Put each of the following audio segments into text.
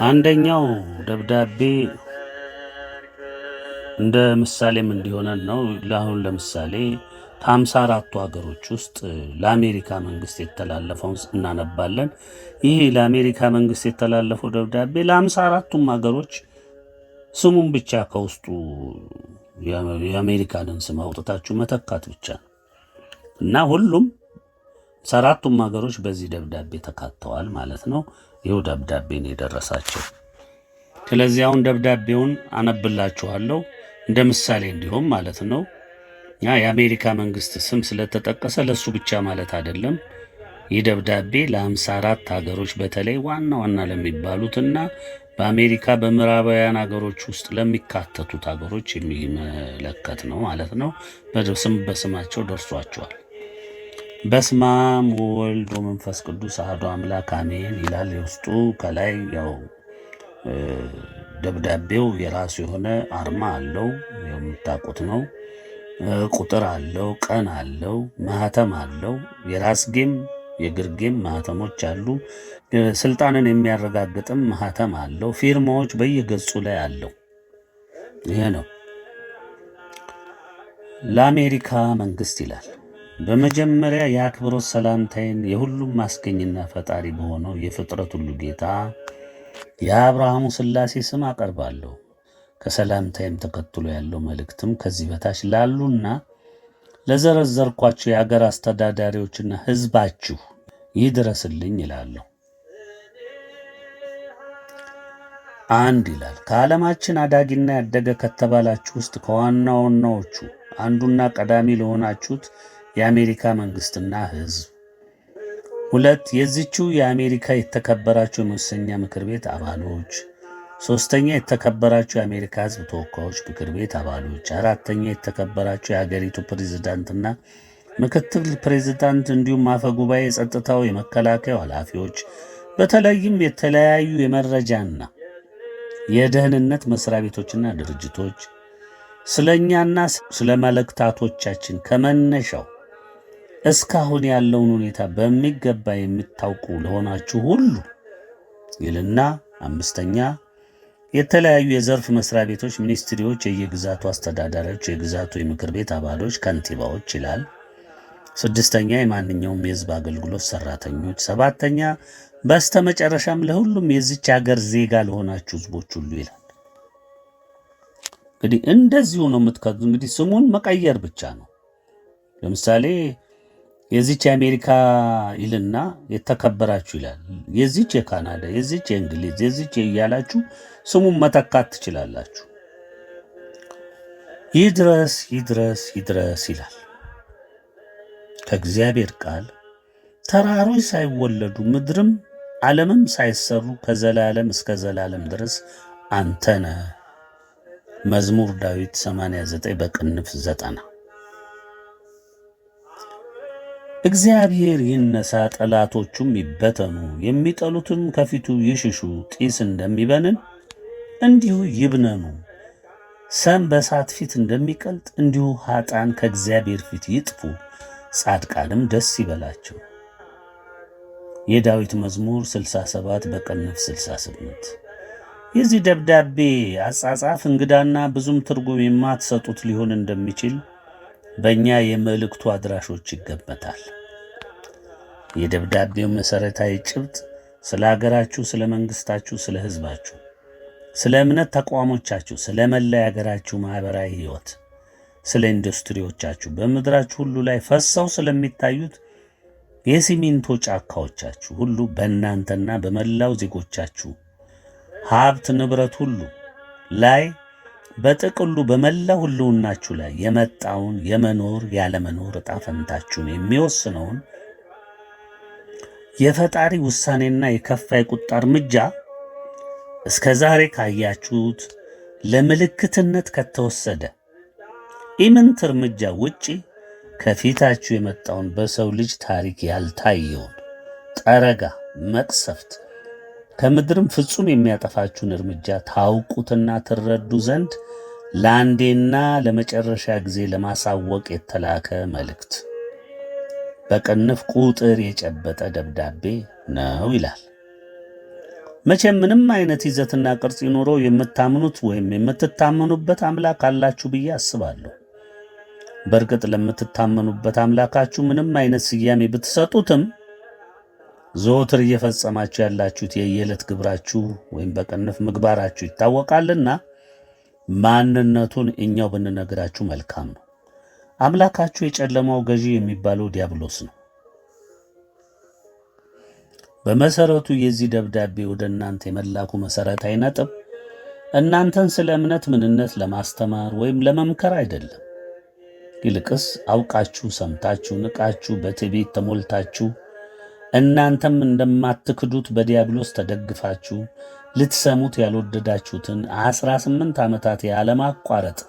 አንደኛው ደብዳቤ እንደ ምሳሌም እንዲሆነን ነው። ለአሁን ለምሳሌ ከ54ቱ ሀገሮች ውስጥ ለአሜሪካ መንግስት የተላለፈውን እናነባለን። ይህ ለአሜሪካ መንግስት የተላለፈው ደብዳቤ ለ54ቱም ሀገሮች ስሙን ብቻ ከውስጡ የአሜሪካንን ስም አውጥታችሁ መተካት ብቻ ነው እና ሁሉም 54ቱም ሀገሮች በዚህ ደብዳቤ ተካተዋል ማለት ነው። ይኸው ደብዳቤ ነው የደረሳቸው። ስለዚህ አሁን ደብዳቤውን አነብላችኋለሁ እንደ ምሳሌ እንዲሆን ማለት ነው። የአሜሪካ መንግስት ስም ስለተጠቀሰ ለሱ ብቻ ማለት አይደለም። ይህ ደብዳቤ ለ54 ሀገሮች በተለይ ዋና ዋና ለሚባሉትና በአሜሪካ በምዕራባውያን ሀገሮች ውስጥ ለሚካተቱት ሀገሮች የሚመለከት ነው ማለት ነው። በስማቸው ደርሷቸዋል። በስመ አብ ወወልድ ወመንፈስ ቅዱስ አሐዱ አምላክ አሜን ይላል የውስጡ። ከላይ ያው ደብዳቤው የራሱ የሆነ አርማ አለው፣ የምታውቁት ነው። ቁጥር አለው፣ ቀን አለው፣ ማህተም አለው። የራስጌም የግርጌም ማህተሞች አሉ። ስልጣንን የሚያረጋግጥም ማህተም አለው። ፊርማዎች በየገጹ ላይ አለው። ይሄ ነው ለአሜሪካ መንግስት ይላል። በመጀመሪያ የአክብሮት ሰላምታዬን የሁሉም ማስገኝና ፈጣሪ በሆነው የፍጥረት ሁሉ ጌታ የአብርሃሙ ሥላሴ ስም አቀርባለሁ። ከሰላምታይም ተከትሎ ያለው መልእክትም ከዚህ በታች ላሉና ለዘረዘርኳቸው የአገር አስተዳዳሪዎችና ሕዝባችሁ ይድረስልኝ ይላለሁ። አንድ ይላል ከዓለማችን አዳጊና ያደገ ከተባላችሁ ውስጥ ከዋና ዋናዎቹ አንዱና ቀዳሚ ለሆናችሁት የአሜሪካ መንግስትና ሕዝብ። ሁለት የዚችው የአሜሪካ የተከበራችሁ የመወሰኛ ምክር ቤት አባሎች። ሶስተኛ የተከበራችሁ የአሜሪካ ሕዝብ ተወካዮች ምክር ቤት አባሎች። አራተኛ የተከበራችሁ የሀገሪቱ ፕሬዝዳንትና ምክትል ፕሬዝዳንት እንዲሁም አፈ ጉባኤ፣ የጸጥታው፣ የመከላከያው ኃላፊዎች፣ በተለይም የተለያዩ የመረጃና የደህንነት መስሪያ ቤቶችና ድርጅቶች ስለ እኛና ስለ መልእክታቶቻችን ከመነሻው እስካሁን ያለውን ሁኔታ በሚገባ የምታውቁ ለሆናችሁ ሁሉ ይልና አምስተኛ የተለያዩ የዘርፍ መስሪያ ቤቶች፣ ሚኒስትሪዎች፣ የየግዛቱ አስተዳዳሪዎች፣ የግዛቱ የምክር ቤት አባሎች፣ ከንቲባዎች ይላል። ስድስተኛ የማንኛውም የህዝብ አገልግሎት ሰራተኞች። ሰባተኛ በስተመጨረሻም ለሁሉም የዚች ሀገር ዜጋ ለሆናችሁ ህዝቦች ሁሉ ይላል። እንግዲህ እንደዚሁ ነው የምትከቱ። እንግዲህ ስሙን መቀየር ብቻ ነው። ለምሳሌ የዚች የአሜሪካ ይልና የተከበራችሁ ይላል። የዚች የካናዳ፣ የዚች የእንግሊዝ፣ የዚች እያላችሁ ስሙን መተካት ትችላላችሁ። ይድረስ ይድረስ ይድረስ ይላል ከእግዚአብሔር ቃል። ተራሮች ሳይወለዱ ምድርም ዓለምም ሳይሰሩ ከዘላለም እስከ ዘላለም ድረስ አንተ ነህ። መዝሙር ዳዊት 89 በቅንፍ 90። እግዚአብሔር ይነሳ፣ ጠላቶቹም ይበተኑ፣ የሚጠሉትም ከፊቱ ይሽሹ። ጢስ እንደሚበንን እንዲሁ ይብነኑ፣ ሰም በእሳት ፊት እንደሚቀልጥ እንዲሁ ኃጥአን ከእግዚአብሔር ፊት ይጥፉ፣ ጻድቃንም ደስ ይበላቸው። የዳዊት መዝሙር 67 በቅንፍ 68። የዚህ ደብዳቤ አጻጻፍ እንግዳና ብዙም ትርጉም የማትሰጡት ሊሆን እንደሚችል በእኛ የመልእክቱ አድራሾች ይገመታል። የደብዳቤው መሠረታዊ ጭብጥ ስለ አገራችሁ፣ ስለ መንግሥታችሁ፣ ስለ ሕዝባችሁ፣ ስለ እምነት ተቋሞቻችሁ፣ ስለ መላ የአገራችሁ ማኅበራዊ ሕይወት፣ ስለ ኢንዱስትሪዎቻችሁ፣ በምድራችሁ ሁሉ ላይ ፈሰው ስለሚታዩት የሲሚንቶ ጫካዎቻችሁ ሁሉ፣ በእናንተና በመላው ዜጎቻችሁ ሀብት ንብረት ሁሉ ላይ በጥቅሉ በመላው ሕልውናችሁ ላይ የመጣውን የመኖር ያለመኖር ዕጣ ፈንታችሁን የሚወስነውን የፈጣሪ ውሳኔና የከፋ የቁጣ እርምጃ እስከ ዛሬ ካያችሁት ለምልክትነት ከተወሰደ ኢምንት እርምጃ ውጪ ከፊታችሁ የመጣውን በሰው ልጅ ታሪክ ያልታየውን ጠረጋ፣ መቅሰፍት ከምድርም ፍጹም የሚያጠፋችሁን እርምጃ ታውቁትና ትረዱ ዘንድ ለአንዴና ለመጨረሻ ጊዜ ለማሳወቅ የተላከ መልእክት በቅንፍ ቁጥር የጨበጠ ደብዳቤ ነው ይላል። መቼም ምንም አይነት ይዘትና ቅርጽ ይኖረው የምታምኑት ወይም የምትታመኑበት አምላክ አላችሁ ብዬ አስባለሁ። በእርግጥ ለምትታመኑበት አምላካችሁ ምንም አይነት ስያሜ ብትሰጡትም ዘወትር እየፈጸማችሁ ያላችሁት የየዕለት ግብራችሁ ወይም በቅንፍ ምግባራችሁ ይታወቃልና ማንነቱን እኛው ብንነግራችሁ መልካም ነው። አምላካችሁ የጨለማው ገዢ የሚባለው ዲያብሎስ ነው። በመሰረቱ የዚህ ደብዳቤ ወደ እናንተ የመላኩ መሰረታዊ ነጥብ እናንተን ስለ እምነት ምንነት ለማስተማር ወይም ለመምከር አይደለም። ይልቅስ አውቃችሁ ሰምታችሁ ንቃችሁ በትዕቢት ተሞልታችሁ እናንተም እንደማትክዱት በዲያብሎስ ተደግፋችሁ ልትሰሙት ያልወደዳችሁትን 18 ዓመታት ያለማቋረጥ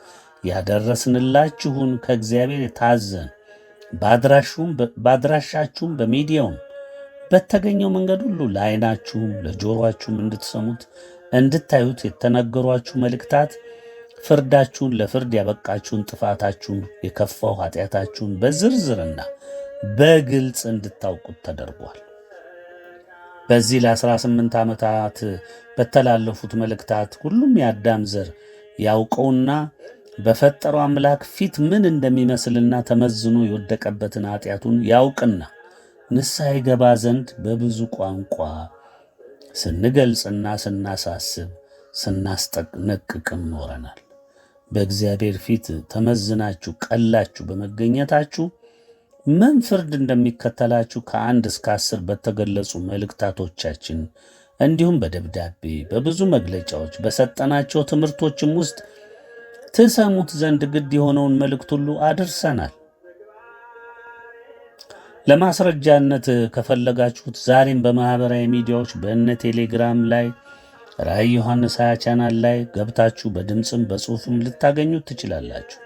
ያደረስንላችሁን ከእግዚአብሔር የታዘን ባድራሻችሁም በሚዲያውም በተገኘው መንገድ ሁሉ ለዓይናችሁም ለጆሮአችሁም እንድትሰሙት እንድታዩት የተነገሯችሁ መልእክታት ፍርዳችሁን ለፍርድ ያበቃችሁን ጥፋታችሁን የከፋው ኃጢአታችሁን በዝርዝርና በግልጽ እንድታውቁት ተደርጓል። በዚህ ለ18 ዓመታት በተላለፉት መልእክታት ሁሉም የአዳም ዘር ያውቀውና በፈጠረው አምላክ ፊት ምን እንደሚመስልና ተመዝኖ የወደቀበትን ኃጢአቱን ያውቅና ንስሐ ይገባ ዘንድ በብዙ ቋንቋ ስንገልጽና ስናሳስብ ስናስጠነቅቅም ኖረናል። በእግዚአብሔር ፊት ተመዝናችሁ ቀላችሁ በመገኘታችሁ ምን ፍርድ እንደሚከተላችሁ ከ1 እስከ 10 በተገለጹ መልእክታቶቻችን እንዲሁም በደብዳቤ በብዙ መግለጫዎች በሰጠናቸው ትምህርቶችም ውስጥ ትሰሙት ዘንድ ግድ የሆነውን መልእክት ሁሉ አድርሰናል። ለማስረጃነት ከፈለጋችሁት ዛሬም በማኅበራዊ ሚዲያዎች በእነ ቴሌግራም ላይ ራእይ ዮሐንስ 20 ቻናል ላይ ገብታችሁ በድምፅም በጽሑፍም ልታገኙት ትችላላችሁ።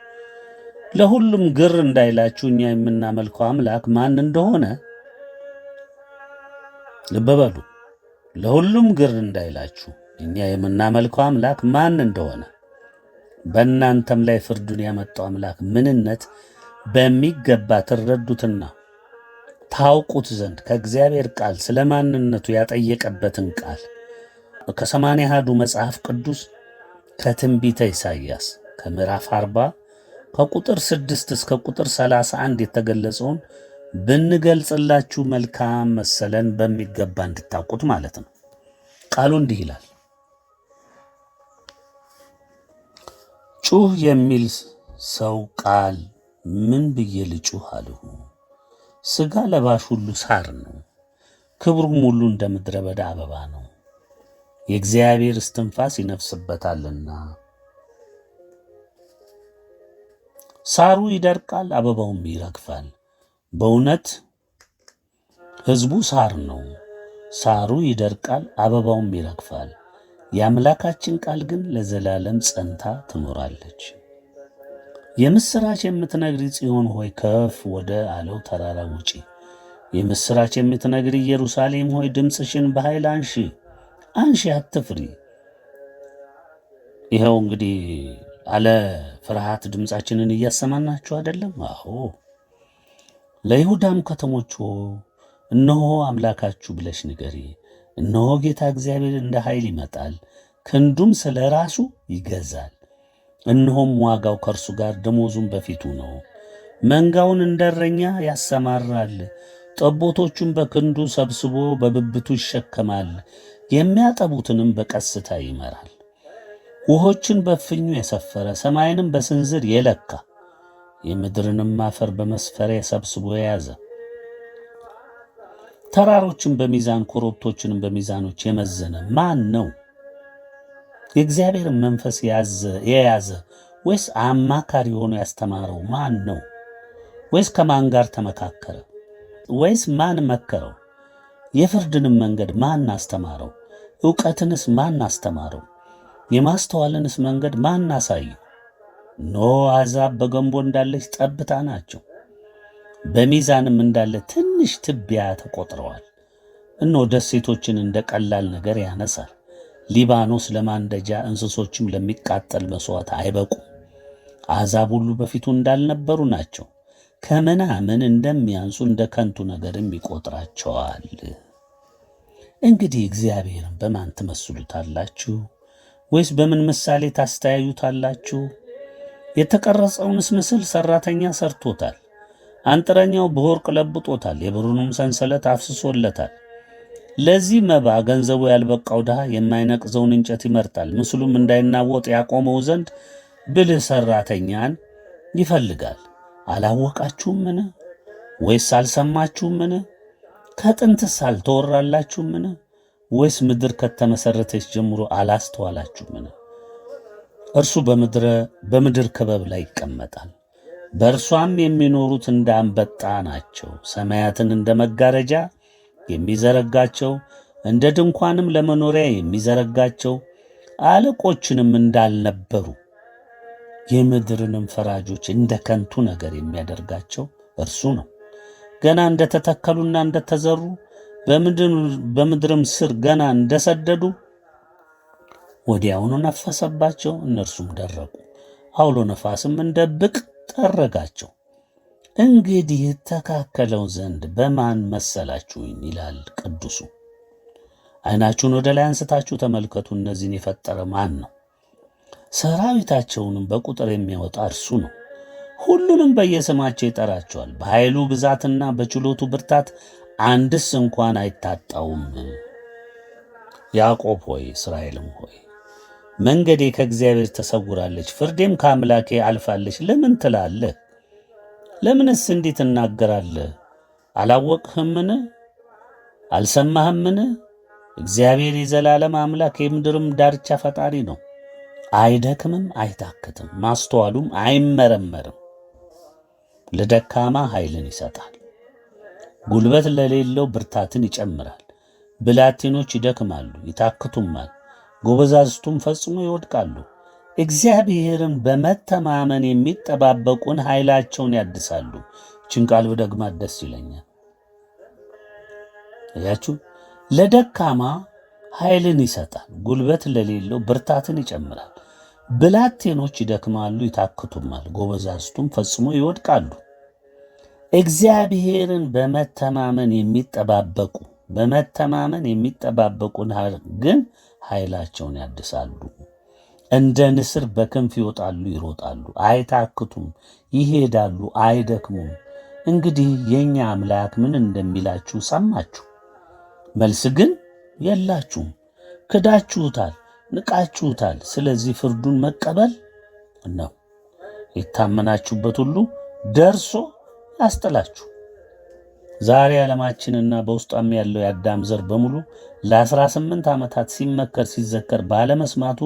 ለሁሉም ግር እንዳይላችሁ እኛ የምናመልከው አምላክ ማን እንደሆነ ልብ በሉ። ለሁሉም ግር እንዳይላችሁ እኛ የምናመልከው አምላክ ማን እንደሆነ በእናንተም ላይ ፍርዱን ያመጣው አምላክ ምንነት በሚገባ ትረዱትና ታውቁት ዘንድ ከእግዚአብሔር ቃል ስለ ማንነቱ ያጠየቀበትን ቃል ከ80 መጽሐፍ ቅዱስ ከትንቢተ ኢሳይያስ ከምዕራፍ 40 ከቁጥር 6 እስከ ቁጥር 31 የተገለጸውን ብንገልጽላችሁ መልካም መሰለን፣ በሚገባ እንድታውቁት ማለት ነው። ቃሉ እንዲህ ይላል። ጩህ የሚል ሰው ቃል ምን ብዬ ልጩህ አልሁ? ሥጋ ለባሽ ሁሉ ሳር ነው፣ ክብሩም ሁሉ እንደ ምድረ በዳ አበባ ነው። የእግዚአብሔር እስትንፋስ ይነፍስበታልና ሳሩ ይደርቃል፣ አበባውም ይረግፋል። በእውነት ሕዝቡ ሳር ነው፣ ሳሩ ይደርቃል፣ አበባውም ይረግፋል። የአምላካችን ቃል ግን ለዘላለም ጸንታ ትኖራለች። የምሥራች የምትነግሪ ጽዮን ሆይ ከፍ ወደ አለው ተራራ ውጪ። የምሥራች የምትነግሪ ኢየሩሳሌም ሆይ ድምፅሽን በኃይል አንሺ፣ አንሺ አትፍሪ። ይኸው እንግዲህ አለ ፍርሃት ድምፃችንን እያሰማናችሁ አይደለም? አዎ። ለይሁዳም ከተሞች እነሆ አምላካችሁ ብለሽ ንገሪ። እነሆ ጌታ እግዚአብሔር እንደ ኃይል ይመጣል፣ ክንዱም ስለ ራሱ ይገዛል። እነሆም ዋጋው ከእርሱ ጋር ደሞዙም በፊቱ ነው። መንጋውን እንደ እረኛ ያሰማራል፣ ጠቦቶቹን በክንዱ ሰብስቦ በብብቱ ይሸከማል፣ የሚያጠቡትንም በቀስታ ይመራል። ውሆችን በፍኙ የሰፈረ ሰማይንም በስንዝር የለካ የምድርንም አፈር በመስፈሪያ ሰብስቦ የያዘ ተራሮችን በሚዛን ኮረብቶችንም በሚዛኖች የመዘነ ማን ነው? የእግዚአብሔርን መንፈስ የያዘ ወይስ አማካሪ ሆኖ ያስተማረው ማን ነው? ወይስ ከማን ጋር ተመካከረ? ወይስ ማን መከረው? የፍርድንም መንገድ ማን አስተማረው? ዕውቀትንስ ማን አስተማረው? የማስተዋልንስ መንገድ ማን አሳየው? ኖ አሕዛብ በገንቦ እንዳለች ጠብታ ናቸው፣ በሚዛንም እንዳለ ትንሽ ትቢያ ተቆጥረዋል። እነሆ ደሴቶችን እንደ ቀላል ነገር ያነሳል። ሊባኖስ ለማንደጃ እንስሶችም ለሚቃጠል መሥዋዕት አይበቁም። አሕዛብ ሁሉ በፊቱ እንዳልነበሩ ናቸው፣ ከምናምን እንደሚያንሱ እንደ ከንቱ ነገርም ይቆጥራቸዋል። እንግዲህ እግዚአብሔርን በማን ትመስሉታላችሁ? ወይስ በምን ምሳሌ ታስተያዩታላችሁ? የተቀረጸውንስ ምስል ሠራተኛ ሰርቶታል። አንጥረኛው በወርቅ ለብጦታል፣ የብሩንም ሰንሰለት አፍስሶለታል። ለዚህ መባ ገንዘቡ ያልበቃው ድሃ የማይነቅዘውን እንጨት ይመርጣል። ምስሉም እንዳይናወጥ ያቆመው ዘንድ ብልህ ሠራተኛን ይፈልጋል። አላወቃችሁምን? ወይስ አልሰማችሁምን? ከጥንትስ አልተወራላችሁምን? ወይስ ምድር ከተመሠረተች ጀምሮ አላስተዋላችሁምን? እርሱ በምድር ክበብ ላይ ይቀመጣል፣ በእርሷም የሚኖሩት እንደ አንበጣ ናቸው። ሰማያትን እንደ መጋረጃ የሚዘረጋቸው፣ እንደ ድንኳንም ለመኖሪያ የሚዘረጋቸው፣ አለቆችንም እንዳልነበሩ የምድርንም ፈራጆች እንደ ከንቱ ነገር የሚያደርጋቸው እርሱ ነው። ገና እንደተተከሉና እንደተዘሩ በምድርም ስር ገና እንደሰደዱ ወዲያውኑ ነፈሰባቸው፣ እነርሱም ደረቁ። አውሎ ነፋስም እንደ ብቅ ጠረጋቸው። እንግዲህ ተካከለው ዘንድ በማን መሰላችሁኝ? ይላል ቅዱሱ። ዓይናችሁን ወደ ላይ አንስታችሁ ተመልከቱ። እነዚህን የፈጠረ ማን ነው? ሰራዊታቸውንም በቁጥር የሚያወጣ እርሱ ነው። ሁሉንም በየስማቸው ይጠራቸዋል። በኃይሉ ብዛትና በችሎቱ ብርታት አንድስ እንኳን አይታጣውም። ያዕቆብ ሆይ እስራኤልም ሆይ መንገዴ ከእግዚአብሔር ተሰውራለች፣ ፍርዴም ከአምላኬ አልፋለች ለምን ትላለህ? ለምንስ እንዲህ ትናገራለህ? አላወቅህምን? አልሰማህምን? እግዚአብሔር የዘላለም አምላክ የምድርም ዳርቻ ፈጣሪ ነው። አይደክምም፣ አይታክትም፣ ማስተዋሉም አይመረመርም። ለደካማ ኃይልን ይሰጣል፣ ጉልበት ለሌለው ብርታትን ይጨምራል። ብላቴኖች ይደክማሉ ይታክቱማል፣ ጎበዛዝቱም ፈጽሞ ይወድቃሉ። እግዚአብሔርን በመተማመን የሚጠባበቁን ኃይላቸውን ያድሳሉ። ይህችን ቃል ብደግማት ደስ ይለኛል። እያችሁ ለደካማ ኃይልን ይሰጣል፣ ጉልበት ለሌለው ብርታትን ይጨምራል። ብላቴኖች ይደክማሉ ይታክቱማል፣ ጎበዛዝቱም ፈጽሞ ይወድቃሉ። እግዚአብሔርን በመተማመን የሚጠባበቁን ግን ኃይላቸውን ያድሳሉ። እንደ ንስር በክንፍ ይወጣሉ፣ ይሮጣሉ፣ አይታክቱም፣ ይሄዳሉ፣ አይደክሙም። እንግዲህ የእኛ አምላክ ምን እንደሚላችሁ ሰማችሁ። መልስ ግን የላችሁም። ክዳችሁታል፣ ንቃችሁታል። ስለዚህ ፍርዱን መቀበል ነው። የታመናችሁበት ሁሉ ደርሶ ያስጥላችሁ። ዛሬ ዓለማችንና በውስጧም ያለው የአዳም ዘር በሙሉ ለ18 ዓመታት ሲመከር ሲዘከር ባለመስማቱ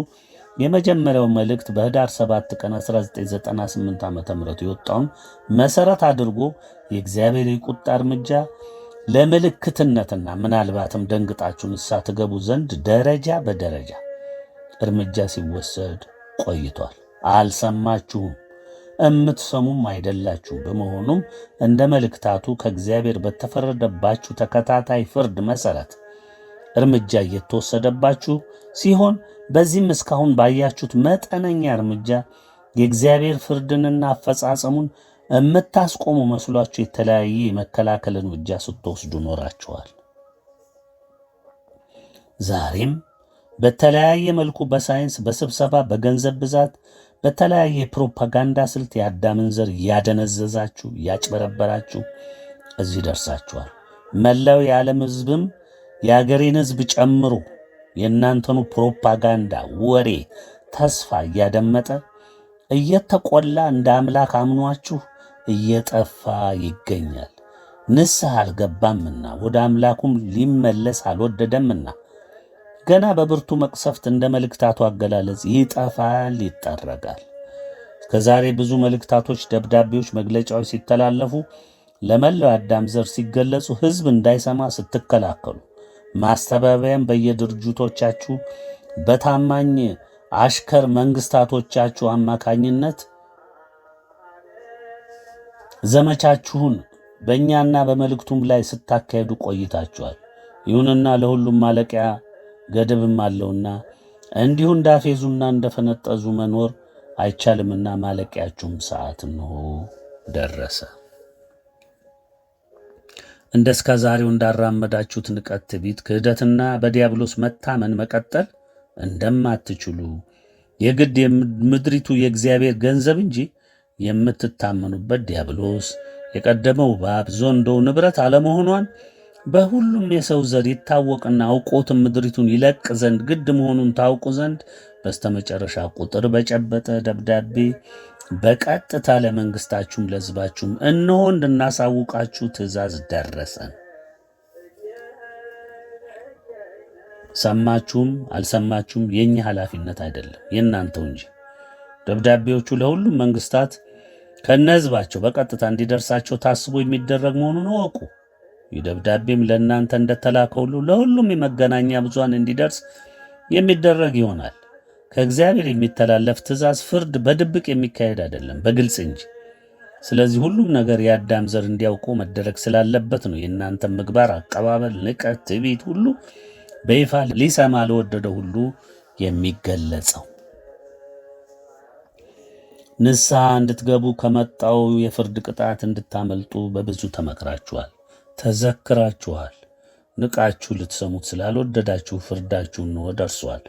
የመጀመሪያው መልእክት በኅዳር 7 ቀን 1998 ዓ.ም የወጣውን መሠረት አድርጎ የእግዚአብሔር የቁጣ እርምጃ ለምልክትነትና ምናልባትም ደንግጣችሁ ንስሐ ትገቡ ዘንድ ደረጃ በደረጃ እርምጃ ሲወሰድ ቆይቷል። አልሰማችሁም፣ እምትሰሙም አይደላችሁ። በመሆኑም እንደ መልእክታቱ ከእግዚአብሔር በተፈረደባችሁ ተከታታይ ፍርድ መሠረት እርምጃ እየተወሰደባችሁ ሲሆን በዚህም እስካሁን ባያችሁት መጠነኛ እርምጃ የእግዚአብሔር ፍርድንና አፈጻጸሙን የምታስቆሙ መስሏችሁ የተለያየ የመከላከል እርምጃ ስትወስዱ ኖራችኋል። ዛሬም በተለያየ መልኩ በሳይንስ፣ በስብሰባ፣ በገንዘብ ብዛት፣ በተለያየ የፕሮፓጋንዳ ስልት የአዳምን ዘር እያደነዘዛችሁ እያጭበረበራችሁ እዚህ ደርሳችኋል። መላው የዓለም ሕዝብም የአገሬን ሕዝብ ጨምሮ የእናንተኑ ፕሮፓጋንዳ ወሬ ተስፋ እያደመጠ እየተቆላ እንደ አምላክ አምኗችሁ እየጠፋ ይገኛል። ንስሐ አልገባምና ወደ አምላኩም ሊመለስ አልወደደምና ገና በብርቱ መቅሰፍት እንደ መልእክታቱ አገላለጽ ይጠፋል፣ ይጠረጋል። ከዛሬ ብዙ መልእክታቶች፣ ደብዳቤዎች፣ መግለጫዎች ሲተላለፉ ለመላው አዳም ዘር ሲገለጹ ሕዝብ እንዳይሰማ ስትከላከሉ፣ ማስተባበያም በየድርጅቶቻችሁ በታማኝ አሽከር መንግስታቶቻችሁ አማካኝነት ዘመቻችሁን በእኛና በመልእክቱም ላይ ስታካሄዱ ቆይታችኋል። ይሁንና ለሁሉም ማለቂያ ገደብም አለውና እንዲሁ እንዳፌዙና እንደፈነጠዙ መኖር አይቻልምና ማለቂያችሁም ሰዓት እንሆ ደረሰ። እንደ እስከ ዛሬው እንዳራመዳችሁት ንቀት፣ ትዕቢት፣ ክህደትና በዲያብሎስ መታመን መቀጠል እንደማትችሉ የግድ ምድሪቱ የእግዚአብሔር ገንዘብ እንጂ የምትታመኑበት ዲያብሎስ የቀደመው እባብ ዘንዶ ንብረት አለመሆኗን በሁሉም የሰው ዘር ይታወቅና አውቆትም ምድሪቱን ይለቅ ዘንድ ግድ መሆኑን ታውቁ ዘንድ በስተመጨረሻ ቁጥር በጨበጠ ደብዳቤ በቀጥታ ለመንግሥታችሁም ለሕዝባችሁም እነሆ እንድናሳውቃችሁ ትእዛዝ ደረሰን። ሰማችሁም አልሰማችሁም የእኛ ኃላፊነት አይደለም፣ የእናንተው እንጂ። ደብዳቤዎቹ ለሁሉም መንግሥታት ከነ ሕዝባቸው በቀጥታ እንዲደርሳቸው ታስቦ የሚደረግ መሆኑን እወቁ። ይህ ደብዳቤም ለእናንተ እንደተላከ ሁሉ ለሁሉም የመገናኛ ብዙሃን እንዲደርስ የሚደረግ ይሆናል። ከእግዚአብሔር የሚተላለፍ ትእዛዝ ፍርድ በድብቅ የሚካሄድ አይደለም፣ በግልጽ እንጂ። ስለዚህ ሁሉም ነገር የአዳም ዘር እንዲያውቁ መደረግ ስላለበት ነው የእናንተ ምግባር፣ አቀባበል፣ ንቀት፣ ትዕቢት ሁሉ በይፋ ሊሰማ ለወደደው ሁሉ የሚገለጸው። ንስሐ እንድትገቡ ከመጣው የፍርድ ቅጣት እንድታመልጡ በብዙ ተመክራችኋል፣ ተዘክራችኋል። ንቃችሁ ልትሰሙት ስላልወደዳችሁ ፍርዳችሁ እንሆ ደርሷል።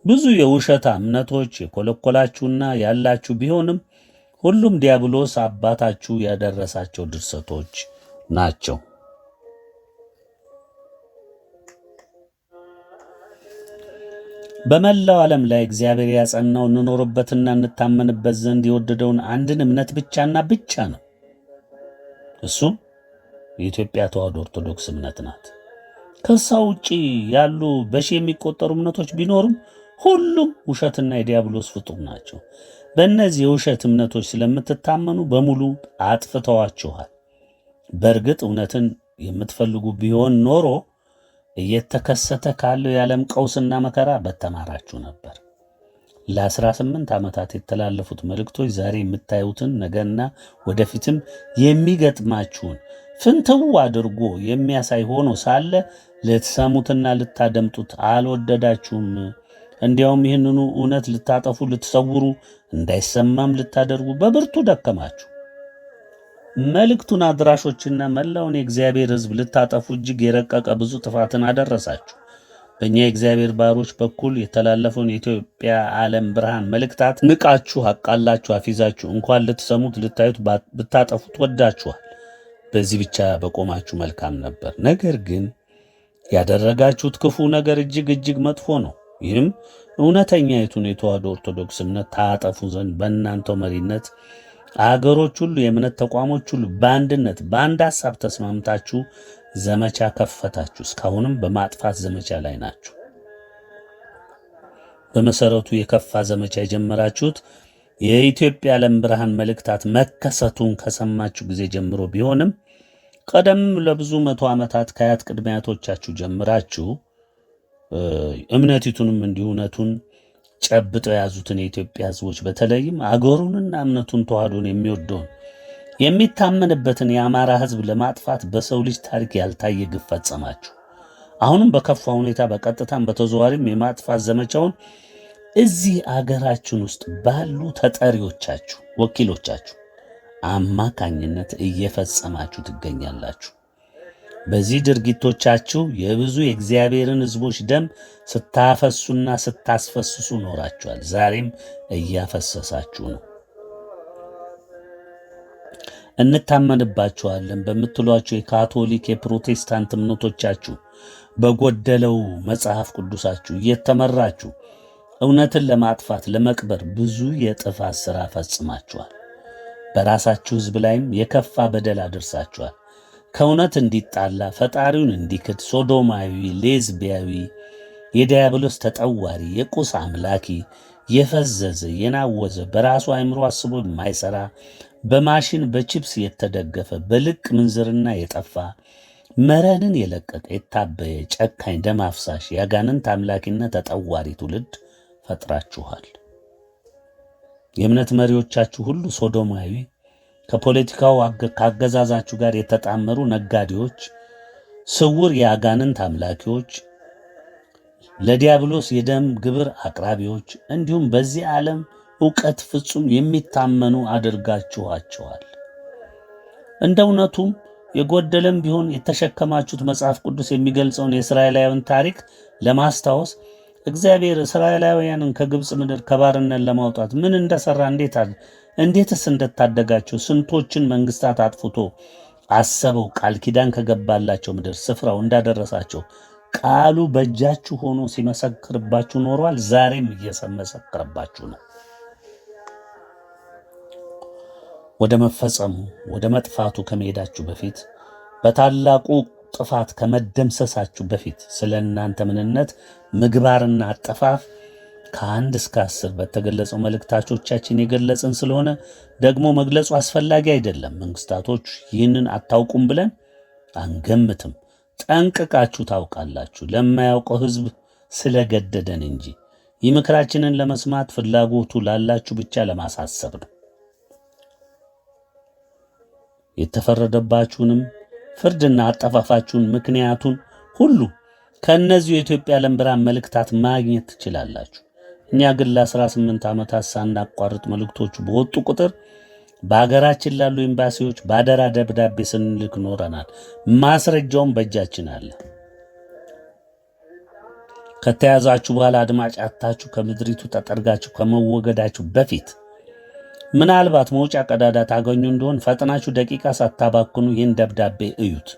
ብዙ የውሸት እምነቶች የኮለኮላችሁና ያላችሁ ቢሆንም ሁሉም ዲያብሎስ አባታችሁ ያደረሳቸው ድርሰቶች ናቸው። በመላው ዓለም ላይ እግዚአብሔር ያጸናው እንኖርበትና እንታመንበት ዘንድ የወደደውን አንድን እምነት ብቻና ብቻ ነው። እሱም የኢትዮጵያ ተዋሕዶ ኦርቶዶክስ እምነት ናት። ከሷ ውጪ ያሉ በሺህ የሚቆጠሩ እምነቶች ቢኖሩም ሁሉም ውሸትና የዲያብሎስ ፍጡር ናቸው። በእነዚህ የውሸት እምነቶች ስለምትታመኑ በሙሉ አጥፍተዋችኋል። በእርግጥ እውነትን የምትፈልጉ ቢሆን ኖሮ እየተከሰተ ካለው የዓለም ቀውስና መከራ በተማራችሁ ነበር። ለ18 ዓመታት የተላለፉት መልእክቶች ዛሬ የምታዩትን ነገና ወደፊትም የሚገጥማችሁን ፍንትው አድርጎ የሚያሳይ ሆኖ ሳለ ልትሰሙትና ልታደምጡት አልወደዳችሁም። እንዲያውም ይህንኑ እውነት ልታጠፉ፣ ልትሰውሩ፣ እንዳይሰማም ልታደርጉ በብርቱ ደከማችሁ። መልእክቱን አድራሾችና መላውን የእግዚአብሔር ሕዝብ ልታጠፉ እጅግ የረቀቀ ብዙ ጥፋትን አደረሳችሁ። በእኛ የእግዚአብሔር ባሮች በኩል የተላለፈውን የኢትዮጵያ ዓለም ብርሃን መልእክታት ንቃችሁ፣ አቃላችሁ፣ አፊዛችሁ እንኳን ልትሰሙት ልታዩት ብታጠፉት ወዳችኋል። በዚህ ብቻ በቆማችሁ መልካም ነበር። ነገር ግን ያደረጋችሁት ክፉ ነገር እጅግ እጅግ መጥፎ ነው። ይህም እውነተኛይቱን የተዋሕዶ ኦርቶዶክስ እምነት ታጠፉ ዘንድ በእናንተው መሪነት አገሮች ሁሉ፣ የእምነት ተቋሞች ሁሉ በአንድነት በአንድ ሐሳብ ተስማምታችሁ ዘመቻ ከፈታችሁ። እስካሁንም በማጥፋት ዘመቻ ላይ ናችሁ። በመሰረቱ የከፋ ዘመቻ የጀመራችሁት የኢትዮጵያ ዓለም ብርሃን መልእክታት መከሰቱን ከሰማችሁ ጊዜ ጀምሮ ቢሆንም ቀደም ለብዙ መቶ ዓመታት ከአያት ቅድመ አያቶቻችሁ ጀምራችሁ እምነቲቱንም እንዲሁ እውነቱን ጨብጠው የያዙትን የኢትዮጵያ ሕዝቦች በተለይም አገሩንና እምነቱን ተዋሕዶን የሚወደውን የሚታመንበትን የአማራ ሕዝብ ለማጥፋት በሰው ልጅ ታሪክ ያልታየ ግፍ ፈጸማችሁ። አሁንም በከፋ ሁኔታ በቀጥታም በተዘዋሪም የማጥፋት ዘመቻውን እዚህ አገራችን ውስጥ ባሉ ተጠሪዎቻችሁ፣ ወኪሎቻችሁ አማካኝነት እየፈጸማችሁ ትገኛላችሁ። በዚህ ድርጊቶቻችሁ የብዙ የእግዚአብሔርን ሕዝቦች ደም ስታፈሱና ስታስፈስሱ ኖራችኋል። ዛሬም እያፈሰሳችሁ ነው። እንታመንባችኋለን በምትሏቸው የካቶሊክ የፕሮቴስታንት እምነቶቻችሁ በጎደለው መጽሐፍ ቅዱሳችሁ እየተመራችሁ እውነትን ለማጥፋት ለመቅበር ብዙ የጥፋት ሥራ ፈጽማችኋል። በራሳችሁ ሕዝብ ላይም የከፋ በደል አድርሳችኋል። ከእውነት እንዲጣላ፣ ፈጣሪውን እንዲክድ፣ ሶዶማዊ፣ ሌዝቢያዊ፣ የዲያብሎስ ተጠዋሪ፣ የቁስ አምላኪ፣ የፈዘዘ የናወዘ፣ በራሱ አእምሮ አስቦ የማይሠራ፣ በማሽን በቺፕስ የተደገፈ፣ በልቅ ምንዝርና የጠፋ፣ መረንን የለቀቀ የታበየ፣ ጨካኝ፣ ደም አፍሳሽ፣ የአጋንንት አምላኪነት ተጠዋሪ ትውልድ ፈጥራችኋል። የእምነት መሪዎቻችሁ ሁሉ ሶዶማዊ፣ ከፖለቲካው ካገዛዛችሁ ጋር የተጣመሩ ነጋዴዎች፣ ስውር የአጋንንት አምላኪዎች፣ ለዲያብሎስ የደም ግብር አቅራቢዎች እንዲሁም በዚህ ዓለም ዕውቀት ፍጹም የሚታመኑ አድርጋችኋቸዋል። እንደ እውነቱም የጎደለም ቢሆን የተሸከማችሁት መጽሐፍ ቅዱስ የሚገልጸውን የእስራኤላውያን ታሪክ ለማስታወስ እግዚአብሔር እስራኤላውያንን ከግብፅ ምድር ከባርነት ለማውጣት ምን እንደሰራ እንዴትስ እንደታደጋቸው ስንቶችን መንግስታት አጥፍቶ አሰበው ቃል ኪዳን ከገባላቸው ምድር ስፍራው እንዳደረሳቸው ቃሉ በእጃችሁ ሆኖ ሲመሰክርባችሁ ኖሯል። ዛሬም እየመሰከረባችሁ ነው። ወደ መፈጸሙ ወደ መጥፋቱ ከመሄዳችሁ በፊት በታላቁ ጥፋት ከመደምሰሳችሁ በፊት ስለ እናንተ ምንነት ምግባርና አጠፋፍ ከ1 እስከ 10 በተገለጸው መልእክታቾቻችን የገለጽን ስለሆነ ደግሞ መግለጹ አስፈላጊ አይደለም። መንግስታቶች ይህንን አታውቁም ብለን አንገምትም። ጠንቅቃችሁ ታውቃላችሁ፣ ለማያውቀው ሕዝብ ስለገደደን እንጂ ይህ ምክራችንን ለመስማት ፍላጎቱ ላላችሁ ብቻ ለማሳሰብ ነው። የተፈረደባችሁንም ፍርድና አጠፋፋችሁን ምክንያቱን ሁሉ ከእነዚሁ የኢትዮጵያ ዓለም ብርሃን መልእክታት ማግኘት ትችላላችሁ። እኛ ግን ለ18 ዓመታት ሳናቋርጥ መልእክቶቹ በወጡ ቁጥር በአገራችን ላሉ ኤምባሲዎች ባደራ ደብዳቤ ስንልክ ኖረናል። ማስረጃውም በእጃችን አለ። ከተያዛችሁ በኋላ አድማጭ አጥታችሁ ከምድሪቱ ተጠርጋችሁ ከመወገዳችሁ በፊት ምናልባት መውጫ ቀዳዳ ታገኙ እንደሆን ፈጥናችሁ ደቂቃ ሳታባክኑ ይህን ደብዳቤ እዩት።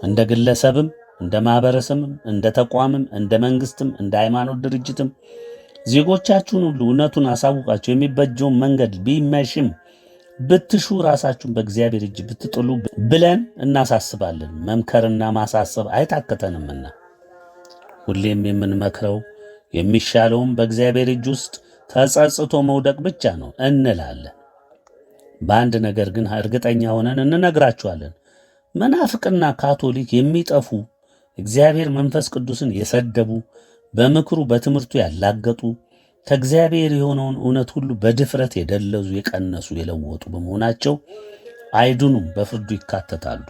እንደ ግለሰብም እንደ ማህበረሰብም እንደ ተቋምም እንደ መንግስትም እንደ ሃይማኖት ድርጅትም ዜጎቻችሁን ሁሉ እውነቱን አሳውቃችሁ የሚበጀውን መንገድ ቢመሽም ብትሹ ራሳችሁን በእግዚአብሔር እጅ ብትጥሉ ብለን እናሳስባለን። መምከርና ማሳሰብ አይታከተንምና ሁሌም የምንመክረው የሚሻለውም በእግዚአብሔር እጅ ውስጥ ተጸጽቶ መውደቅ ብቻ ነው እንላለን። በአንድ ነገር ግን እርግጠኛ ሆነን እንነግራችኋለን። መናፍቅና ካቶሊክ የሚጠፉ እግዚአብሔር መንፈስ ቅዱስን የሰደቡ በምክሩ በትምህርቱ ያላገጡ ከእግዚአብሔር የሆነውን እውነት ሁሉ በድፍረት የደለዙ የቀነሱ የለወጡ በመሆናቸው አይድኑም፣ በፍርዱ ይካተታሉ።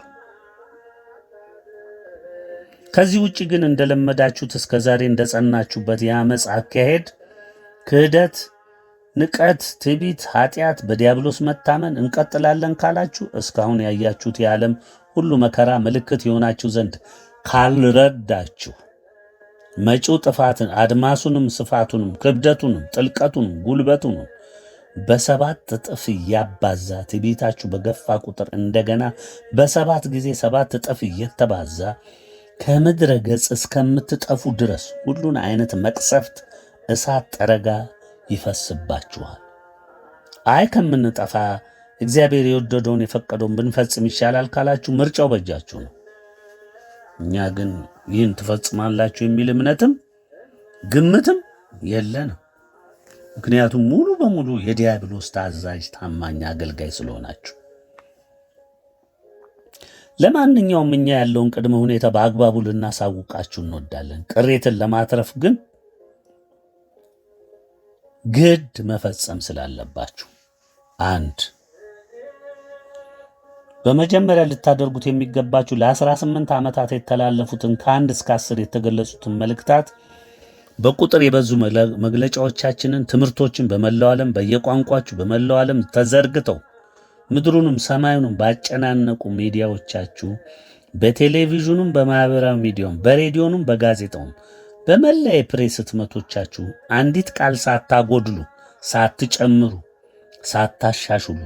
ከዚህ ውጭ ግን እንደለመዳችሁት እስከ ዛሬ እንደጸናችሁበት የአመፅ አካሄድ፣ ክህደት፣ ንቀት፣ ትዕቢት፣ ኃጢአት፣ በዲያብሎስ መታመን እንቀጥላለን ካላችሁ እስካሁን ያያችሁት የዓለም ሁሉ መከራ ምልክት የሆናችሁ ዘንድ ካልረዳችሁ መጪው ጥፋትን አድማሱንም ስፋቱንም ክብደቱንም ጥልቀቱንም ጉልበቱንም በ7 እጥፍ እያባዛ ትዕቢታችሁ በገፋ ቁጥር እንደገና በ7 ጊዜ 7 እጥፍ እየተባዛ ከምድረ ገጽ እስከምትጠፉ ድረስ ሁሉን አይነት መቅሰፍት እሳት ጠረጋ ይፈስባችኋል። አይ ከምንጠፋ እግዚአብሔር የወደደውን የፈቀደውን ብንፈጽም ይሻላል ካላችሁ ምርጫው በእጃችሁ ነው። እኛ ግን ይህን ትፈጽማላችሁ የሚል እምነትም ግምትም የለንም። ምክንያቱም ሙሉ በሙሉ የዲያብሎስ ታዛዥ ታማኝ አገልጋይ ስለሆናችሁ። ለማንኛውም እኛ ያለውን ቅድመ ሁኔታ በአግባቡ ልናሳውቃችሁ እንወዳለን። ቅሬትን ለማትረፍ ግን ግድ መፈጸም ስላለባችሁ፣ 1 በመጀመሪያ ልታደርጉት የሚገባችሁ ለ18 ዓመታት የተላለፉትን ከ1 እስከ 10 የተገለጹትን መልእክታት በቁጥር የበዙ መግለጫዎቻችንን፣ ትምህርቶችን በመላው ዓለም በየቋንቋችሁ በመላው ዓለም ተዘርግተው ምድሩንም ሰማዩንም ባጨናነቁ ሚዲያዎቻችሁ በቴሌቪዥኑም በማህበራዊ ሚዲያውም በሬዲዮኑም በጋዜጣውም በመላ የፕሬስ ህትመቶቻችሁ አንዲት ቃል ሳታጎድሉ ሳትጨምሩ ሳታሻሽሉ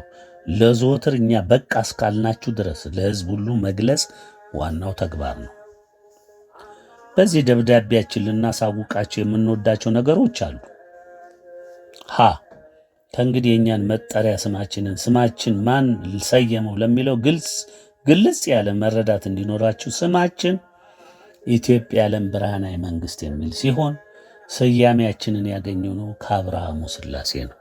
ለዘወትር እኛ በቃ እስካልናችሁ ድረስ ለሕዝብ ሁሉ መግለጽ ዋናው ተግባር ነው። በዚህ ደብዳቤያችን ልናሳውቃቸው የምንወዳቸው ነገሮች አሉ። ከእንግዲህ የእኛን መጠሪያ ስማችን ማን ሰየመው ለሚለው ግልጽ ያለ መረዳት እንዲኖራችሁ ስማችን ኢትዮጵያ ዓለም ብርሃናዊ መንግሥት የሚል ሲሆን ስያሜያችንን ያገኘው ነው ከአብርሃሙ ሥላሴ ነው።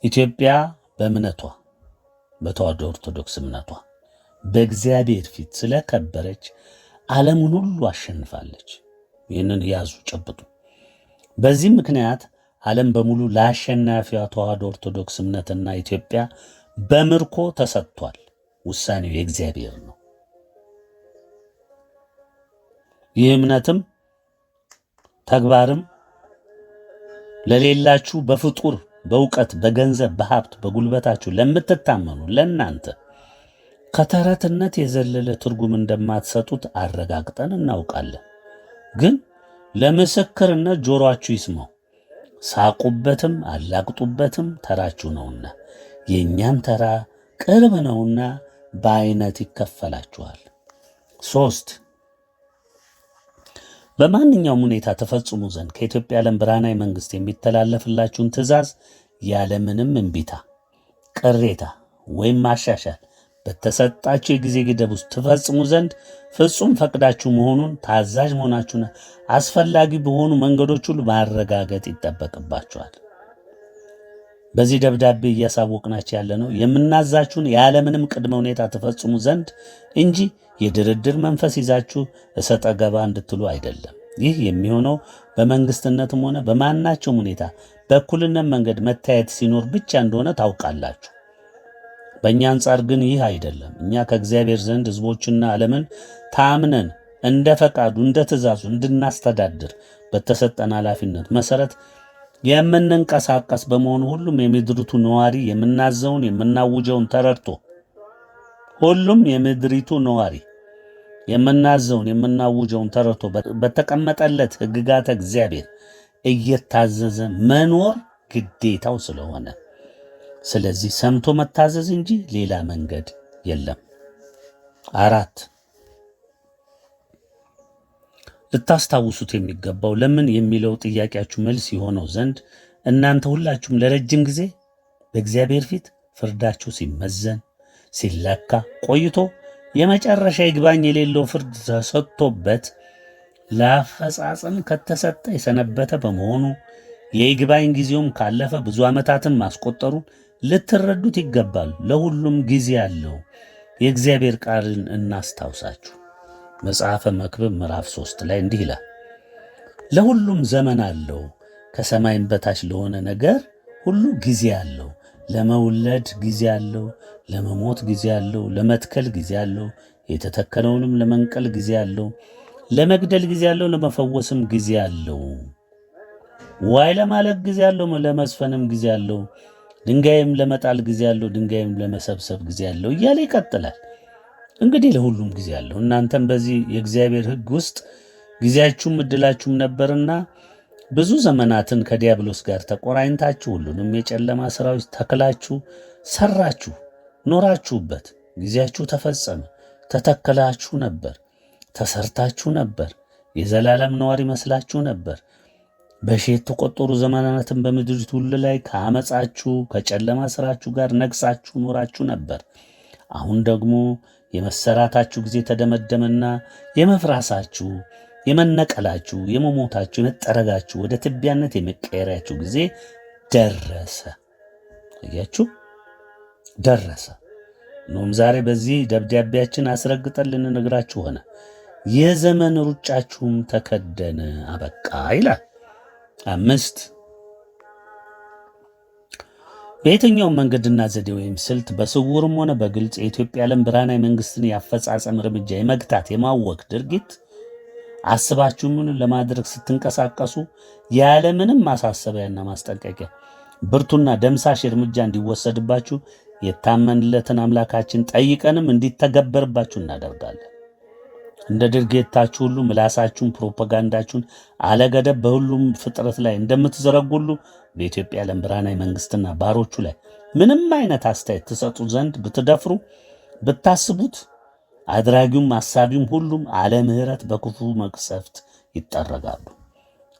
ኢትዮጵያ በእምነቷ በተዋሕዶ ኦርቶዶክስ እምነቷ በእግዚአብሔር ፊት ስለከበረች ዓለሙን ሁሉ አሸንፋለች። ይህንን ያዙ፣ ጨብጡ። በዚህም ምክንያት ዓለም በሙሉ ለአሸናፊዋ ተዋሕዶ ኦርቶዶክስ እምነትና ኢትዮጵያ በምርኮ ተሰጥቷል። ውሳኔው የእግዚአብሔር ነው። ይህ እምነትም ተግባርም ለሌላችሁ በፍጡር በእውቀት፣ በገንዘብ፣ በሀብት፣ በጉልበታችሁ ለምትታመኑ ለእናንተ ከተረትነት የዘለለ ትርጉም እንደማትሰጡት አረጋግጠን እናውቃለን። ግን ለምስክርነት ጆሮአችሁ ይስማው። ሳቁበትም አላግጡበትም፣ ተራችሁ ነውና፣ የእኛም ተራ ቅርብ ነውና በአይነት ይከፈላችኋል። 3 በማንኛውም ሁኔታ ተፈጽሙ ዘንድ ከኢትዮጵያ ዓለም ብርሃናዊ መንግሥት የሚተላለፍላችሁን ትእዛዝ ያለምንም እምቢታ፣ ቅሬታ ወይም ማሻሻል በተሰጣችሁ የጊዜ ገደብ ውስጥ ትፈጽሙ ዘንድ ፍጹም ፈቅዳችሁ መሆኑን ታዛዥ መሆናችሁና አስፈላጊ በሆኑ መንገዶች ሁሉ ማረጋገጥ ይጠበቅባችኋል። በዚህ ደብዳቤ እያሳወቅናችሁ ያለ ነው የምናዛችሁን ያለምንም ቅድመ ሁኔታ ትፈጽሙ ዘንድ እንጂ የድርድር መንፈስ ይዛችሁ እሰጠ ገባ እንድትሉ አይደለም። ይህ የሚሆነው በመንግስትነትም ሆነ በማናቸውም ሁኔታ በእኩልነት መንገድ መታየት ሲኖር ብቻ እንደሆነ ታውቃላችሁ። በእኛ አንጻር ግን ይህ አይደለም። እኛ ከእግዚአብሔር ዘንድ ሕዝቦችና ዓለምን ታምነን እንደ ፈቃዱ እንደ ትእዛዙ እንድናስተዳድር በተሰጠን ኃላፊነት መሠረት የምንንቀሳቀስ በመሆኑ ሁሉም የምድሪቱ ነዋሪ የምናዘውን የምናውጀውን ተረድቶ ሁሉም የምድሪቱ ነዋሪ የምናዘውን የምናውጀውን ተረድቶ በተቀመጠለት ሕግጋተ እግዚአብሔር እየታዘዘ መኖር ግዴታው ስለሆነ ስለዚህ ሰምቶ መታዘዝ እንጂ ሌላ መንገድ የለም። 4 ልታስታውሱት የሚገባው ለምን የሚለው ጥያቄያችሁ መልስ የሆነው ዘንድ እናንተ ሁላችሁም ለረጅም ጊዜ በእግዚአብሔር ፊት ፍርዳችሁ ሲመዘን ሲለካ ቆይቶ የመጨረሻ ይግባኝ የሌለው ፍርድ ተሰጥቶበት ለአፈጻጸም ከተሰጠ የሰነበተ በመሆኑ የይግባኝ ጊዜውም ካለፈ ብዙ ዓመታትን ማስቆጠሩን ልትረዱት ይገባል። ለሁሉም ጊዜ አለው። የእግዚአብሔር ቃልን እናስታውሳችሁ። መጽሐፈ መክብብ ምዕራፍ 3 ላይ እንዲህ ይላል፣ ለሁሉም ዘመን አለው፣ ከሰማይም በታች ለሆነ ነገር ሁሉ ጊዜ አለው። ለመውለድ ጊዜ አለው፣ ለመሞት ጊዜ አለው፣ ለመትከል ጊዜ አለው፣ የተተከለውንም ለመንቀል ጊዜ አለው፣ ለመግደል ጊዜ አለው፣ ለመፈወስም ጊዜ አለው፣ ዋይ ለማለት ጊዜ አለው፣ ለመስፈንም ጊዜ አለው፣ ድንጋይም ለመጣል ጊዜ አለው፣ ድንጋይም ለመሰብሰብ ጊዜ አለው እያለ ይቀጥላል። እንግዲህ ለሁሉም ጊዜ አለው። እናንተም በዚህ የእግዚአብሔር ሕግ ውስጥ ጊዜያችሁም ዕድላችሁም ነበርና ብዙ ዘመናትን ከዲያብሎስ ጋር ተቆራኝታችሁ ሁሉንም የጨለማ ሥራዎች ተክላችሁ ሠራችሁ፣ ኖራችሁበት። ጊዜያችሁ ተፈጸመ። ተተክላችሁ ነበር፣ ተሰርታችሁ ነበር፣ የዘላለም ነዋሪ መስላችሁ ነበር። በሺህ የተቆጠሩ ዘመናትን በምድሪቱ ሁሉ ላይ ከአመፃችሁ ከጨለማ ሥራችሁ ጋር ነግሳችሁ ኖራችሁ ነበር። አሁን ደግሞ የመሰራታችሁ ጊዜ ተደመደመና የመፍራሳችሁ፣ የመነቀላችሁ፣ የመሞታችሁ፣ የመጠረጋችሁ፣ ወደ ትቢያነት የመቀየሪያችሁ ጊዜ ደረሰ። አያችሁ፣ ደረሰ። ኖም ዛሬ በዚህ ደብዳቤያችን አስረግጠን ልንነግራችሁ ሆነ። የዘመን ሩጫችሁም ተከደነ፣ አበቃ ይላል። 5 በየትኛውም መንገድና ዘዴ ወይም ስልት በስውርም ሆነ በግልጽ የኢትዮጵያ ዓለም ብርሃናዊ መንግሥትን የአፈጻጸም እርምጃ የመግታት የማወክ ድርጊት አስባችሁምን ለማድረግ ስትንቀሳቀሱ ያለምንም ማሳሰቢያና ማስጠንቀቂያ ብርቱና ደምሳሽ እርምጃ እንዲወሰድባችሁ የታመንለትን አምላካችን ጠይቀንም እንዲተገበርባችሁ እናደርጋለን። እንደ ድርጊታችሁ ሁሉ ምላሳችሁን፣ ፕሮፓጋንዳችሁን አለገደብ በሁሉም ፍጥረት ላይ እንደምትዘረጉሉ በኢትዮጵያ ዓለም ብርሃናዊ መንግሥትና ባሮቹ ላይ ምንም አይነት አስተያየት ትሰጡ ዘንድ ብትደፍሩ ብታስቡት አድራጊውም አሳቢውም ሁሉም አለ ምሕረት በክፉ መቅሰፍት ይጠረጋሉ።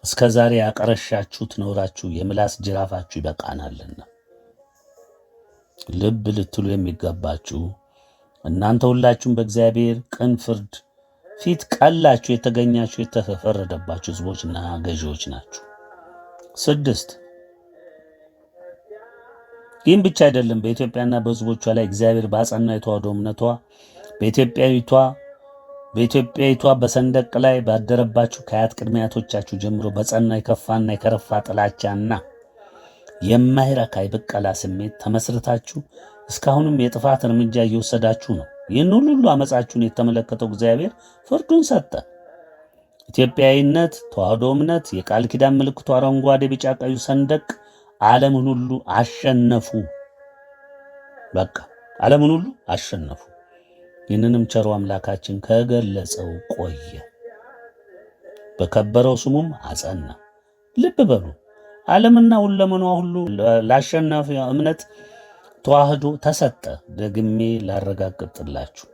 እስከ ዛሬ ያቀረሻችሁት ነውራችሁ የምላስ ጅራፋችሁ ይበቃናልና ልብ ልትሉ የሚገባችሁ እናንተ ሁላችሁም በእግዚአብሔር ቅን ፍርድ ፊት ቀላችሁ የተገኛችሁ የተፈረደባችሁ ሕዝቦችና ገዢዎች ናችሁ። 6 ይህም ብቻ አይደለም። በኢትዮጵያና በሕዝቦቿ ላይ እግዚአብሔር ባጸናው የተዋሕዶ እምነቷ በኢትዮጵያዊቷ በሰንደቅ ላይ ባደረባችሁ ከአያት ቅድመ አያቶቻችሁ ጀምሮ በጸና የከፋና የከረፋ ጥላቻና የማይረካ የብቀላ ስሜት ተመስርታችሁ እስካሁንም የጥፋት እርምጃ እየወሰዳችሁ ነው። ይህን ሁሉ አመፃችሁን የተመለከተው እግዚአብሔር ፍርዱን ሰጠ። ኢትዮጵያዊነት፣ ተዋሕዶ እምነት፣ የቃል ኪዳን ምልክቱ አረንጓዴ፣ ቢጫ፣ ቀዩ ሰንደቅ ዓለምን ሁሉ አሸነፉ። በቃ ዓለምን ሁሉ አሸነፉ። ይህንንም ቸሩ አምላካችን ከገለጸው ቆየ፣ በከበረው ስሙም አጸና። ልብ በሉ፣ ዓለምና ሁለመኗ ሁሉ ላሸናፊ እምነት ተዋህዶ ተሰጠ። ደግሜ ላረጋግጥላችሁ፣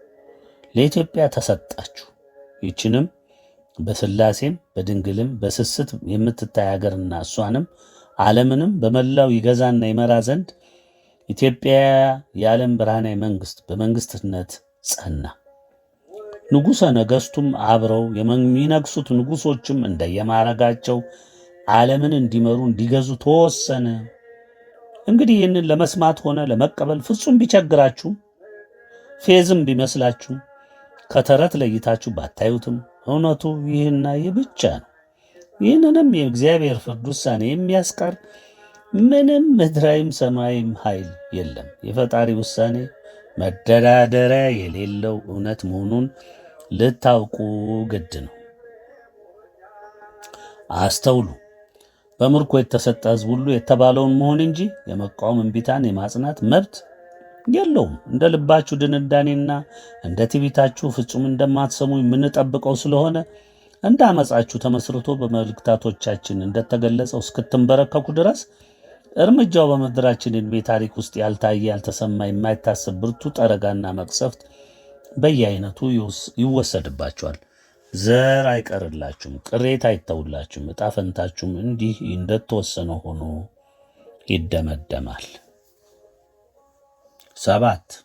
ለኢትዮጵያ ተሰጣችሁ። ይችንም በሥላሴም በድንግልም በስስት የምትታይ ሀገርና እሷንም ዓለምንም በመላው ይገዛና ይመራ ዘንድ ኢትዮጵያ የዓለም ብርሃናዊ መንግሥት በመንግሥትነት ጸና። ንጉሠ ነገሥቱም አብረው የሚነግሱት ንጉሶችም እንደየማዕረጋቸው ዓለምን እንዲመሩ እንዲገዙ ተወሰነ። እንግዲህ ይህንን ለመስማት ሆነ ለመቀበል ፍጹም ቢቸግራችሁ፣ ፌዝም ቢመስላችሁ፣ ከተረት ለይታችሁ ባታዩትም እውነቱ ይህና ይህ ብቻ ነው። ይህንንም የእግዚአብሔር ፍርድ ውሳኔ የሚያስቀር ምንም ምድራዊም ሰማያዊም ኃይል የለም። የፈጣሪ ውሳኔ መደራደሪያ የሌለው እውነት መሆኑን ልታውቁ ግድ ነው። አስተውሉ። በምርኮ የተሰጠ ሕዝብ ሁሉ የተባለውን መሆን እንጂ የመቃወም እምቢታን የማጽናት መብት የለውም። እንደ ልባችሁ ድንዳኔና እንደ ትዕቢታችሁ ፍጹም እንደማትሰሙ የምንጠብቀው ስለሆነ እንደ ዓመፃችሁ ተመስርቶ በመልእክታቶቻችን እንደተገለጸው እስክትንበረከኩ ድረስ እርምጃው በምድራችን ዕድሜ ታሪክ ውስጥ ያልታየ ያልተሰማ የማይታሰብ ብርቱ ጠረጋና መቅሰፍት በየአይነቱ ይወሰድባችኋል። ዘር አይቀርላችሁም፣ ቅሬታ አይተውላችሁም። ዕጣ ፈንታችሁም እንዲህ እንደተወሰነ ሆኖ ይደመደማል። 7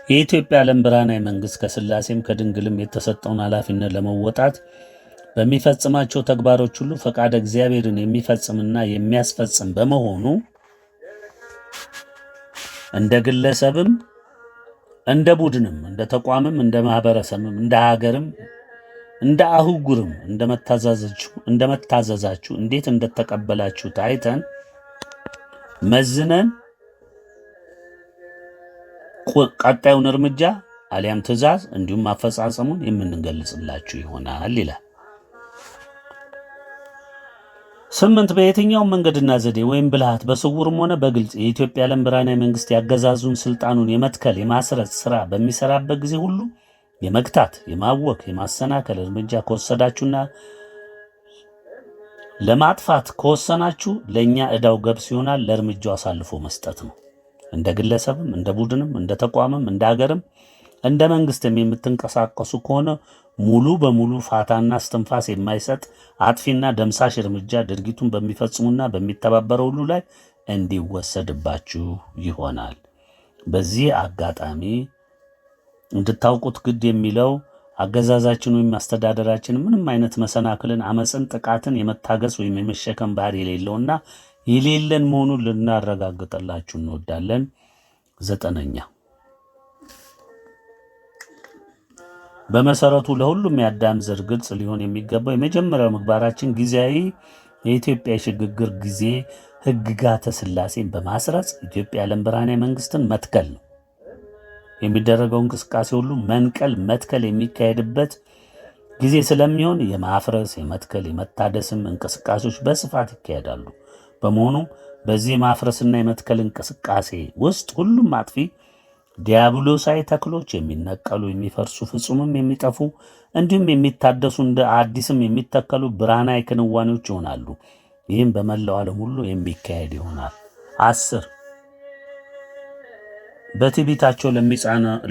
የኢትዮጵያ ዓለም ብርሃናዊ መንግሥት ከሥላሴም ከድንግልም የተሰጠውን ኃላፊነት ለመወጣት በሚፈጽማቸው ተግባሮች ሁሉ ፈቃደ እግዚአብሔርን የሚፈጽምና የሚያስፈጽም በመሆኑ እንደ ግለሰብም እንደ ቡድንም እንደ ተቋምም እንደ ማህበረሰብም እንደ ሀገርም እንደ አህጉርም እንደመታዘዛችሁ እንዴት እንደተቀበላችሁ ታይተን መዝነን ቀጣዩን እርምጃ አሊያም ትእዛዝ እንዲሁም አፈጻጸሙን የምንገልጽላችሁ ይሆናል ይላል። 8 በየትኛውም መንገድና ዘዴ ወይም ብልሃት በስውርም ሆነ በግልጽ የኢትዮጵያ ዓለም ብርሃናዊ መንግሥት ያገዛዙን ስልጣኑን የመትከል የማስረጽ ሥራ በሚሠራበት ጊዜ ሁሉ የመግታት የማወክ የማሰናከል እርምጃ ከወሰዳችሁና ለማጥፋት ከወሰናችሁ ለእኛ ዕዳው ገብስ ይሆናል። ለእርምጃው አሳልፎ መስጠት ነው። እንደ ግለሰብም እንደ ቡድንም እንደ ተቋምም እንደ ሀገርም እንደ መንግሥትም የምትንቀሳቀሱ ከሆነ ሙሉ በሙሉ ፋታና እስትንፋስ የማይሰጥ አጥፊና ደምሳሽ እርምጃ ድርጊቱን በሚፈጽሙና በሚተባበረው ሁሉ ላይ እንዲወሰድባችሁ ይሆናል። በዚህ አጋጣሚ እንድታውቁት ግድ የሚለው አገዛዛችን ወይም አስተዳደራችን ምንም አይነት መሰናክልን፣ አመፅን፣ ጥቃትን የመታገስ ወይም የመሸከም ባህሪ የሌለውና የሌለን መሆኑን ልናረጋግጥላችሁ እንወዳለን። 9ኛ በመሰረቱ ለሁሉም የአዳም ዘር ግልጽ ሊሆን የሚገባው የመጀመሪያው ምግባራችን ጊዜያዊ የኢትዮጵያ የሽግግር ጊዜ ሕግጋተ ሥላሴን በማስረጽ ኢትዮጵያ ዓለም ብርሃናዊ መንግሥትን መትከል ነው። የሚደረገው እንቅስቃሴ ሁሉ መንቀል መትከል የሚካሄድበት ጊዜ ስለሚሆን የማፍረስ የመትከል የመታደስም እንቅስቃሴዎች በስፋት ይካሄዳሉ። በመሆኑም በዚህ ማፍረስና የመትከል እንቅስቃሴ ውስጥ ሁሉም አጥፊ ዲያብሎሳዊ ተክሎች የሚነቀሉ የሚፈርሱ ፍጹምም የሚጠፉ እንዲሁም የሚታደሱ እንደ አዲስም የሚተከሉ ብርሃናዊ ክንዋኔዎች ይሆናሉ። ይህም በመላው ዓለም ሁሉ የሚካሄድ ይሆናል። 10 በትዕቢታቸው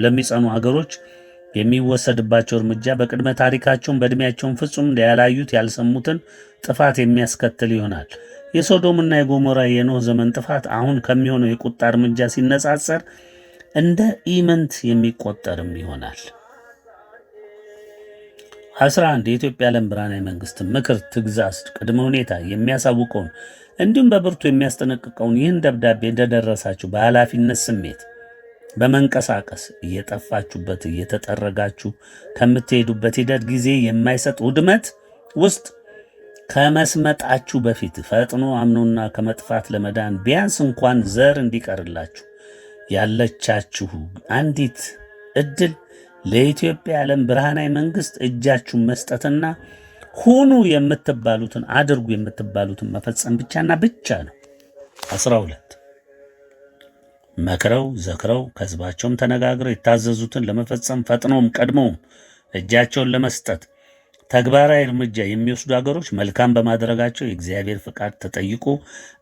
ለሚጸኑ አገሮች የሚወሰድባቸው እርምጃ በቅድመ ታሪካቸውን በዕድሜያቸውን ፍጹም ያላዩት ያልሰሙትን ጥፋት የሚያስከትል ይሆናል። የሶዶምና የጎሞራ የኖህ ዘመን ጥፋት አሁን ከሚሆነው የቁጣ እርምጃ ሲነጻጸር እንደ ኢምንት የሚቆጠርም ይሆናል። 11 የኢትዮጵያ ዓለም ብርሃናዊ መንግሥት ምክር፣ ትእዛዝ፣ ቅድመ ሁኔታ የሚያሳውቀውን እንዲሁም በብርቱ የሚያስጠነቅቀውን ይህን ደብዳቤ እንደደረሳችሁ በኃላፊነት ስሜት በመንቀሳቀስ እየጠፋችሁበት እየተጠረጋችሁ ከምትሄዱበት ሂደት ጊዜ የማይሰጥ ውድመት ውስጥ ከመስመጣችሁ በፊት ፈጥኖ አምኖና ከመጥፋት ለመዳን ቢያንስ እንኳን ዘር እንዲቀርላችሁ ያለቻችሁ አንዲት ዕድል ለኢትዮጵያ ዓለም ብርሃናዊ መንግሥት እጃችሁን መስጠትና ሁኑ የምትባሉትን አድርጉ የምትባሉትን መፈጸም ብቻና ብቻ ነው። 12 መክረው ዘክረው ከሕዝባቸውም ተነጋግረው የታዘዙትን ለመፈጸም ፈጥነውም ቀድመውም እጃቸውን ለመስጠት ተግባራዊ እርምጃ የሚወስዱ አገሮች መልካም በማድረጋቸው የእግዚአብሔር ፍቃድ ተጠይቆ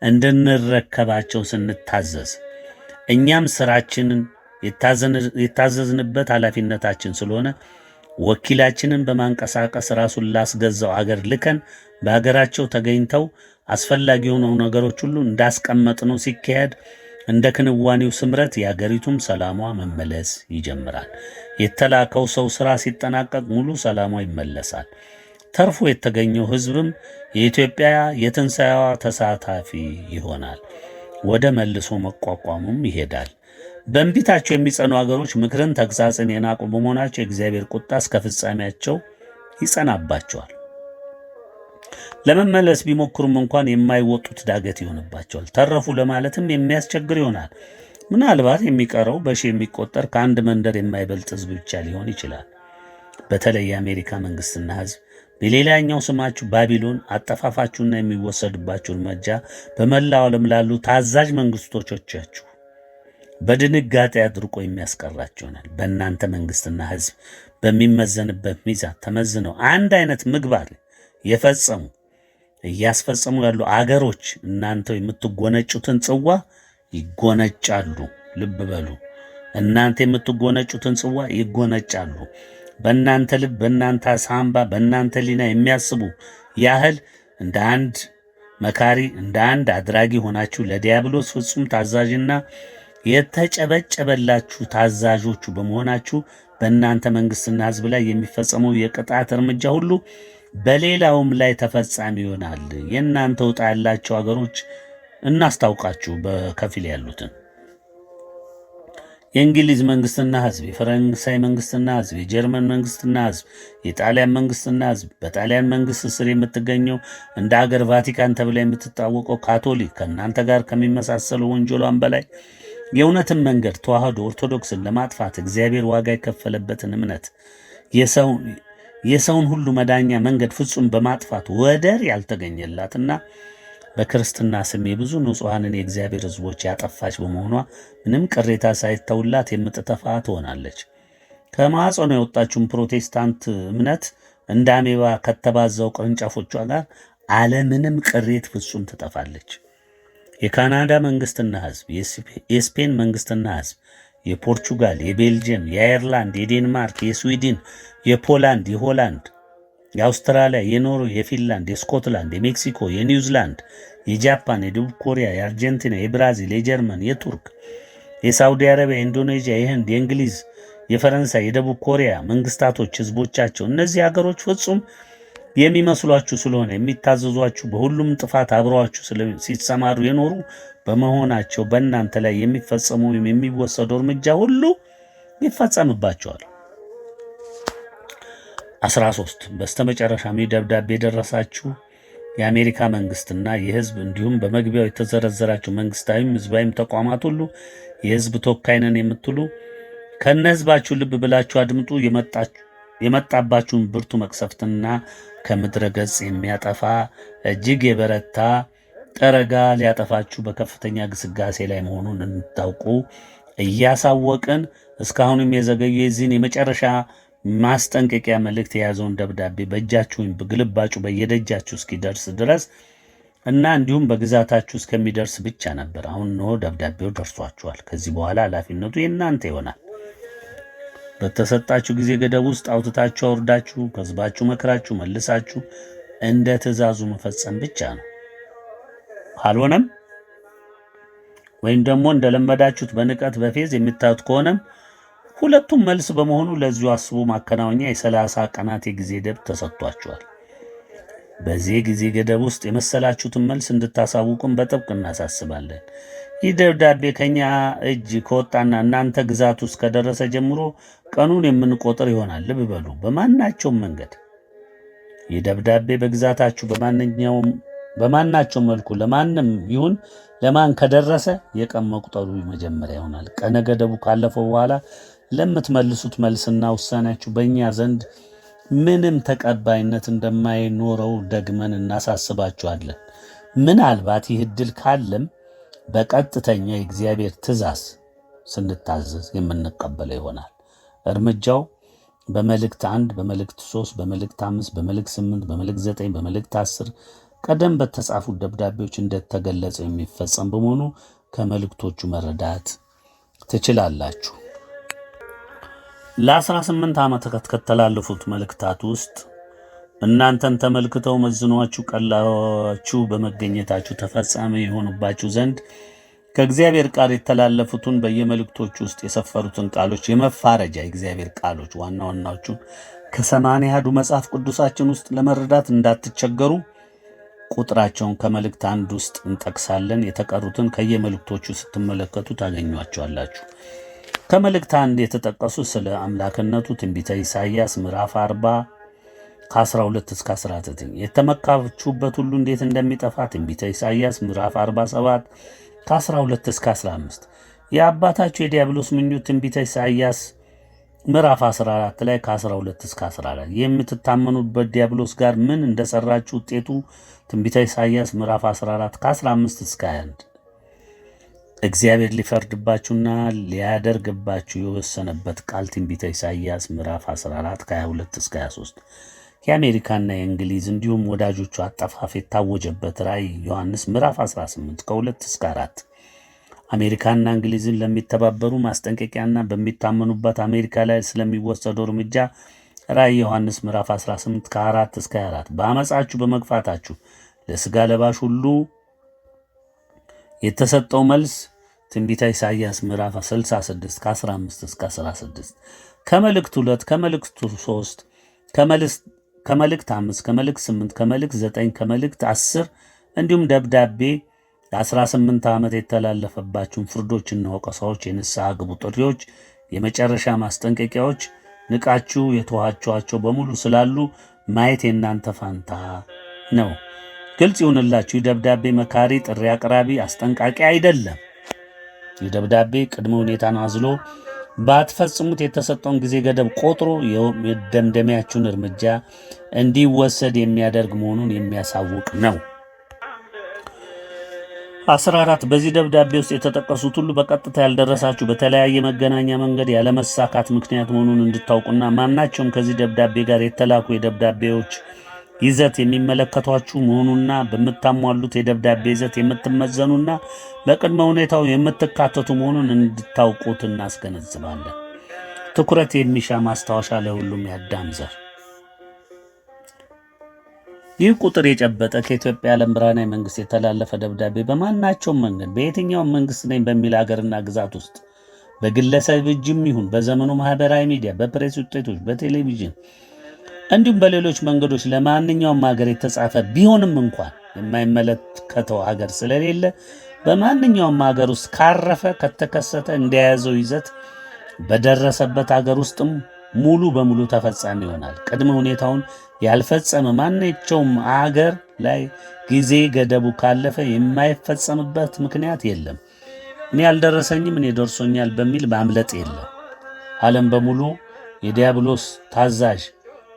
እንድንረከባቸው ስንታዘዝ እኛም ስራችንን የታዘዝንበት ኃላፊነታችን ስለሆነ ወኪላችንን በማንቀሳቀስ ራሱን ላስገዛው አገር ልከን በአገራቸው ተገኝተው አስፈላጊ የሆኑ ነገሮች ሁሉ እንዳስቀመጥነው ሲካሄድ እንደ ክንዋኔው ስምረት የአገሪቱም ሰላሟ መመለስ ይጀምራል። የተላከው ሰው ሥራ ሲጠናቀቅ ሙሉ ሰላሟ ይመለሳል። ተርፎ የተገኘው ሕዝብም የኢትዮጵያ የትንሣኤዋ ተሳታፊ ይሆናል። ወደ መልሶ መቋቋሙም ይሄዳል። በእንቢታቸው የሚጸኑ አገሮች ምክርን፣ ተግሣጽን የናቁ በመሆናቸው የእግዚአብሔር ቁጣ እስከ ፍጻሜያቸው ይጸናባቸዋል። ለመመለስ ቢሞክሩም እንኳን የማይወጡት ዳገት ይሆንባቸዋል። ተረፉ ለማለትም የሚያስቸግር ይሆናል። ምናልባት የሚቀረው በሺህ የሚቆጠር ከአንድ መንደር የማይበልጥ ሕዝብ ብቻ ሊሆን ይችላል። በተለይ የአሜሪካ መንግሥትና ሕዝብ በሌላኛው ስማችሁ ባቢሎን አጠፋፋችሁና የሚወሰድባችሁ እርምጃ በመላው ዓለም ላሉ ታዛዥ መንግሥቶቻችሁ በድንጋጤ አድርቆ የሚያስቀራቸው ይሆናል። በእናንተ መንግሥትና ሕዝብ በሚመዘንበት ሚዛን ተመዝነው አንድ አይነት ምግባር የፈጸሙ እያስፈጸሙ ያሉ አገሮች እናንተው የምትጎነጩትን ጽዋ ይጎነጫሉ። ልብ በሉ፣ እናንተ የምትጎነጩትን ጽዋ ይጎነጫሉ። በእናንተ ልብ፣ በእናንተ ሳምባ፣ በእናንተ ሊና የሚያስቡ ያህል እንደ አንድ መካሪ፣ እንደ አንድ አድራጊ ሆናችሁ ለዲያብሎስ ፍጹም ታዛዥና የተጨበጨበላችሁ ታዛዦቹ በመሆናችሁ በእናንተ መንግሥትና ሕዝብ ላይ የሚፈጸመው የቅጣት እርምጃ ሁሉ በሌላውም ላይ ተፈጻሚ ይሆናል። የእናንተ ዕጣ ያላቸው አገሮች እናስታውቃችሁ በከፊል ያሉትን የእንግሊዝ መንግሥትና ሕዝብ፣ የፈረንሳይ መንግሥትና ሕዝብ፣ የጀርመን መንግሥትና ሕዝብ፣ የጣሊያን መንግሥትና ሕዝብ፣ በጣሊያን መንግሥት ስር የምትገኘው እንደ አገር ቫቲካን ተብላ የምትታወቀው ካቶሊክ ከእናንተ ጋር ከሚመሳሰሉ ወንጀሏን በላይ የእውነትን መንገድ ተዋህዶ ኦርቶዶክስን ለማጥፋት እግዚአብሔር ዋጋ የከፈለበትን እምነት የሰውን ሁሉ መዳኛ መንገድ ፍጹም በማጥፋት ወደር ያልተገኘላትና በክርስትና ስም የብዙ ንጹሐንን የእግዚአብሔር ሕዝቦች ያጠፋች በመሆኗ ምንም ቅሬታ ሳይተውላት የምትጠፋ ትሆናለች። ከማኅፀኗ የወጣችውን ፕሮቴስታንት እምነት እንደ አሜባ ከተባዛው ቅርንጫፎቿ ጋር አለምንም ቅሬት ፍጹም ትጠፋለች። የካናዳ መንግሥትና ሕዝብ፣ የስፔን መንግሥትና ሕዝብ፣ የፖርቹጋል፣ የቤልጅየም፣ የአየርላንድ፣ የዴንማርክ፣ የስዊድን፣ የፖላንድ፣ የሆላንድ፣ የአውስትራሊያ፣ የኖርዌይ፣ የፊንላንድ፣ የስኮትላንድ፣ የሜክሲኮ፣ የኒውዚላንድ፣ የጃፓን፣ የደቡብ ኮሪያ፣ የአርጀንቲና፣ የብራዚል፣ የጀርመን፣ የቱርክ፣ የሳውዲ አረቢያ፣ የኢንዶኔዥያ፣ የህንድ፣ የእንግሊዝ፣ የፈረንሳይ፣ የደቡብ ኮሪያ መንግስታቶች ሕዝቦቻቸው እነዚህ ሀገሮች ፍጹም የሚመስሏችሁ ስለሆነ የሚታዘዟችሁ በሁሉም ጥፋት አብረዋችሁ ሲሰማሩ የኖሩ በመሆናቸው በእናንተ ላይ የሚፈጸሙ ወይም የሚወሰደው እርምጃ ሁሉ ይፈጸምባቸዋል። 13 በስተመጨረሻም ደብዳቤ የደረሳችሁ የአሜሪካ መንግስትና የህዝብ እንዲሁም በመግቢያው የተዘረዘራችሁ መንግስታዊም ህዝባዊም ተቋማት ሁሉ የህዝብ ተወካይ ነን የምትሉ ከነ ህዝባችሁ ልብ ብላችሁ አድምጡ። የመጣባችሁን ብርቱ መቅሰፍትና ከምድረ ገጽ የሚያጠፋ እጅግ የበረታ ጠረጋ ሊያጠፋችሁ በከፍተኛ ግስጋሴ ላይ መሆኑን እንድታውቁ እያሳወቅን እስካሁንም የዘገዩ የዚህን የመጨረሻ ማስጠንቀቂያ መልእክት የያዘውን ደብዳቤ በእጃችሁ ወይም በግልባጩ በየደጃችሁ እስኪደርስ ድረስ እና እንዲሁም በግዛታችሁ እስከሚደርስ ብቻ ነበር። አሁን ነው ደብዳቤው ደርሷችኋል። ከዚህ በኋላ ኃላፊነቱ የእናንተ ይሆናል። በተሰጣችሁ ጊዜ ገደብ ውስጥ አውጥታችሁ አውርዳችሁ ከህዝባችሁ መክራችሁ መልሳችሁ እንደ ትእዛዙ መፈጸም ብቻ ነው። ካልሆነም ወይም ደግሞ እንደለመዳችሁት በንቀት በፌዝ የምታዩት ከሆነም ሁለቱም መልስ በመሆኑ ለዚሁ አስቡ ማከናወኛ የ30 ቀናት የጊዜ ገደብ ተሰጥቷችኋል። በዚህ ጊዜ ገደብ ውስጥ የመሰላችሁትን መልስ እንድታሳውቁን በጥብቅ እናሳስባለን። ይህ ደብዳቤ ከኛ እጅ ከወጣና እናንተ ግዛት ውስጥ ከደረሰ ጀምሮ ቀኑን የምንቆጥር ይሆናል። ልብ በሉ፣ በማናቸውም መንገድ ይህ ደብዳቤ በግዛታችሁ በማናቸውም መልኩ ለማንም ይሁን ለማን ከደረሰ የቀን መቁጠሩ መጀመሪያ ይሆናል። ቀነ ገደቡ ካለፈው በኋላ ለምትመልሱት መልስና ውሳኔያችሁ በእኛ ዘንድ ምንም ተቀባይነት እንደማይኖረው ደግመን እናሳስባችኋለን። ምናልባት ይህ ዕድል ካለም በቀጥተኛ የእግዚአብሔር ትእዛዝ ስንታዘዝ የምንቀበለው ይሆናል። እርምጃው በመልእክት 1፣ በመልእክት 3፣ በመልእክት 5፣ በመልእክት 8፣ በመልእክት 9፣ በመልእክት 10 ቀደም በተጻፉት ደብዳቤዎች እንደተገለጸው የሚፈጸም በመሆኑ ከመልእክቶቹ መረዳት ትችላላችሁ። ለ18 ዓመታት ከተላለፉት መልእክታት ውስጥ እናንተን ተመልክተው መዝኗችሁ ቀላችሁ በመገኘታችሁ ተፈጻሚ የሆኑባችሁ ዘንድ ከእግዚአብሔር ቃል የተላለፉትን በየመልእክቶቹ ውስጥ የሰፈሩትን ቃሎች የመፋረጃ የእግዚአብሔር ቃሎች ዋና ዋናዎቹን ከ80 መጽሐፍ ቅዱሳችን ውስጥ ለመረዳት እንዳትቸገሩ ቁጥራቸውን ከመልእክት 1 ውስጥ እንጠቅሳለን። የተቀሩትን ከየመልእክቶቹ ስትመለከቱ ታገኟቸዋላችሁ። ከመልእክት 1 የተጠቀሱ ስለ አምላክነቱ ትንቢተ ኢሳይያስ ምዕራፍ 40 ከ12 እስከ 19፣ የተመካችሁበት ሁሉ እንዴት እንደሚጠፋ ትንቢተ ኢሳይያስ ምዕራፍ 47 ከ12 እስከ 15፣ የአባታችሁ የዲያብሎስ ምኞት ትንቢተ ኢሳይያስ ምዕራፍ 14 ላይ ከ12 እስከ 14፣ የምትታመኑበት ዲያብሎስ ጋር ምን እንደሰራችሁ ውጤቱ ትንቢተ ኢሳይያስ ምዕራፍ 14 ከ15 እስከ 21፣ እግዚአብሔር ሊፈርድባችሁና ሊያደርግባችሁ የወሰነበት ቃል ትንቢተ ኢሳይያስ ምዕራፍ 14 ከ22 እስከ 23፣ የአሜሪካና የእንግሊዝ እንዲሁም ወዳጆቹ አጠፋፍ የታወጀበት ራእይ ዮሐንስ ምዕራፍ 18 ከ2 እስከ 4፣ አሜሪካና እንግሊዝን ለሚተባበሩ ማስጠንቀቂያና በሚታመኑበት አሜሪካ ላይ ስለሚወሰደው እርምጃ ራእይ ዮሐንስ ምዕራፍ 18 ከ4 እስከ 24፣ በአመፃችሁ በመግፋታችሁ ለሥጋ ለባሽ ሁሉ የተሰጠው መልስ ትንቢተ ኢሳይያስ ምዕራፍ 66 ከ15 እስከ 16፣ ከመልእክት 2፣ ከመልእክት 3፣ ከመልእክት 5፣ ከመልእክት 8፣ ከመልእክት 9፣ ከመልእክት 10 እንዲሁም ደብዳቤ የ18 ዓመት የተላለፈባችሁን ፍርዶችና ወቀሳዎች፣ የንስሐ ግቡ ጥሪዎች፣ የመጨረሻ ማስጠንቀቂያዎች ንቃችሁ የተዋችኋቸው በሙሉ ስላሉ ማየት የእናንተ ፋንታ ነው። ግልጽ ይሁንላችሁ፣ ይህ ደብዳቤ መካሪ፣ ጥሪ አቅራቢ፣ አስጠንቃቂ አይደለም። ይህ ደብዳቤ ቅድመ ሁኔታን አዝሎ ባትፈጽሙት የተሰጠውን ጊዜ ገደብ ቆጥሮ የደምደሚያችሁን እርምጃ እንዲወሰድ የሚያደርግ መሆኑን የሚያሳውቅ ነው። 14 በዚህ ደብዳቤ ውስጥ የተጠቀሱት ሁሉ በቀጥታ ያልደረሳችሁ በተለያየ መገናኛ መንገድ ያለመሳካት ምክንያት መሆኑን እንድታውቁና ማናቸውም ከዚህ ደብዳቤ ጋር የተላኩ የደብዳቤዎች ይዘት የሚመለከቷችሁ መሆኑና በምታሟሉት የደብዳቤ ይዘት የምትመዘኑና በቅድመ ሁኔታው የምትካተቱ መሆኑን እንድታውቁት እናስገነዝባለን። ትኩረት የሚሻ ማስታወሻ ለሁሉም የአዳም ዘር። ይህ ቁጥር የጨበጠ ከኢትዮጵያ ዓለም ብርሃናዊ መንግሥት የተላለፈ ደብዳቤ በማናቸውም መንገድ በየትኛውም መንግሥት ነኝ በሚል አገርና ግዛት ውስጥ በግለሰብ እጅም ይሁን በዘመኑ ማኅበራዊ ሚዲያ፣ በፕሬስ ውጤቶች፣ በቴሌቪዥን እንዲሁም በሌሎች መንገዶች ለማንኛውም ሀገር የተጻፈ ቢሆንም እንኳን የማይመለከተው ሀገር ስለሌለ በማንኛውም ሀገር ውስጥ ካረፈ ከተከሰተ እንደያዘው ይዘት በደረሰበት ሀገር ውስጥም ሙሉ በሙሉ ተፈጻሚ ይሆናል። ቅድመ ሁኔታውን ያልፈጸመ ማናቸውም አገር ላይ ጊዜ ገደቡ ካለፈ የማይፈጸምበት ምክንያት የለም። እኔ ያልደረሰኝም እኔ ደርሶኛል በሚል ማምለጥ የለም። ዓለም በሙሉ የዲያብሎስ ታዛዥ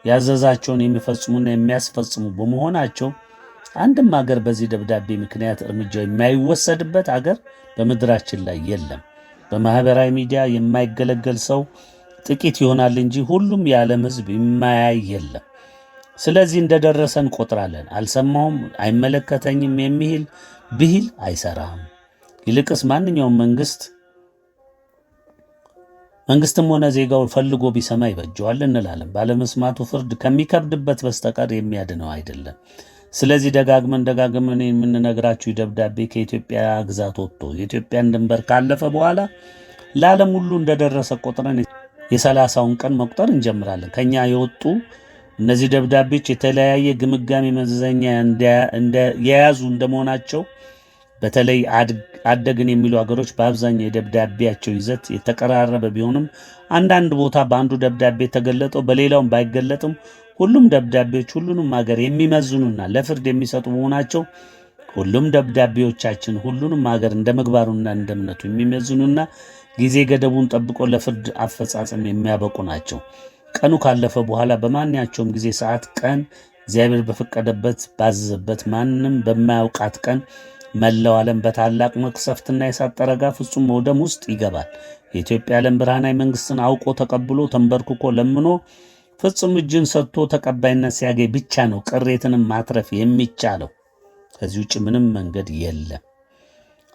ያዘዛቸውን የሚፈጽሙና የሚያስፈጽሙ በመሆናቸው አንድም አገር በዚህ ደብዳቤ ምክንያት እርምጃው የማይወሰድበት አገር በምድራችን ላይ የለም። በማኅበራዊ ሚዲያ የማይገለገል ሰው ጥቂት ይሆናል እንጂ ሁሉም የዓለም ሕዝብ የማያይ የለም። ስለዚህ እንደደረሰን ቆጥራለን። አልሰማሁም፣ አይመለከተኝም የሚል ብሂል አይሰራም። ይልቅስ ማንኛውም መንግስትም ሆነ ዜጋው ፈልጎ ቢሰማ ይበጀዋል እንላለን። ባለመስማቱ ፍርድ ከሚከብድበት በስተቀር የሚያድነው አይደለም። ስለዚህ ደጋግመን የምንነግራችሁ ደብዳቤ ከኢትዮጵያ ግዛት ወጥቶ የኢትዮጵያን ድንበር ካለፈ በኋላ ለዓለም ሁሉ እንደደረሰ ቆጥረን የ30ውን ቀን መቁጠር እንጀምራለን። ከኛ የወጡ እነዚህ ደብዳቤዎች የተለያየ ግምጋሜ መዘኛ የያዙ እንደመሆናቸው በተለይ አደግን የሚሉ ሀገሮች በአብዛኛው የደብዳቤያቸው ይዘት የተቀራረበ ቢሆንም አንዳንድ ቦታ በአንዱ ደብዳቤ የተገለጠው በሌላውም ባይገለጥም ሁሉም ደብዳቤዎች ሁሉንም ሀገር የሚመዝኑና ለፍርድ የሚሰጡ መሆናቸው ሁሉም ደብዳቤዎቻችን ሁሉንም ሀገር እንደ ምግባሩና እንደ እምነቱ የሚመዝኑና ጊዜ ገደቡን ጠብቆ ለፍርድ አፈጻጸም የሚያበቁ ናቸው። ቀኑ ካለፈ በኋላ በማንኛቸውም ጊዜ ሰዓት፣ ቀን እግዚአብሔር በፈቀደበት ባዘዘበት ማንም በማያውቃት ቀን መላው ዓለም በታላቅ መቅሰፍትና የእሳት ጠረጋ ፍጹም መውደም ውስጥ ይገባል። የኢትዮጵያ ዓለም ብርሃናዊ መንግሥትን አውቆ ተቀብሎ ተንበርክኮ ለምኖ ፍጹም እጅን ሰጥቶ ተቀባይነት ሲያገኝ ብቻ ነው ቅሬትንም ማትረፍ የሚቻለው። ከዚህ ውጭ ምንም መንገድ የለም።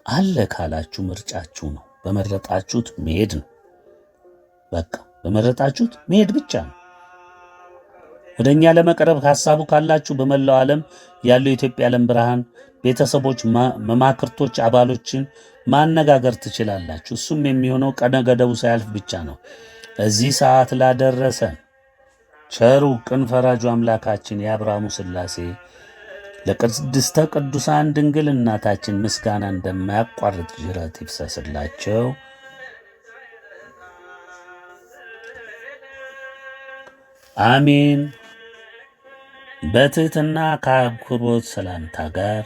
አለ ካላችሁ ምርጫችሁ ነው። በመረጣችሁት መሄድ ነው። በቃ በመረጣችሁት መሄድ ብቻ ነው። ወደ እኛ ለመቅረብ ሐሳቡ ካላችሁ በመላው ዓለም ያሉ የኢትዮጵያ ዓለም ብርሃን ቤተሰቦች፣ መማክርቶች፣ አባሎችን ማነጋገር ትችላላችሁ። እሱም የሚሆነው ቀነ ገደቡ ሳያልፍ ብቻ ነው። እዚህ ሰዓት ላደረሰን ቸሩ ቅን ፈራጁ አምላካችን የአብርሃሙ ሥላሴ ለቅድስተ ቅዱሳን ድንግል እናታችን ምስጋና እንደማያቋርጥ ጅረት ይፍሰስላቸው። አሜን። በትሕትና ከአክብሮት ሰላምታ ጋር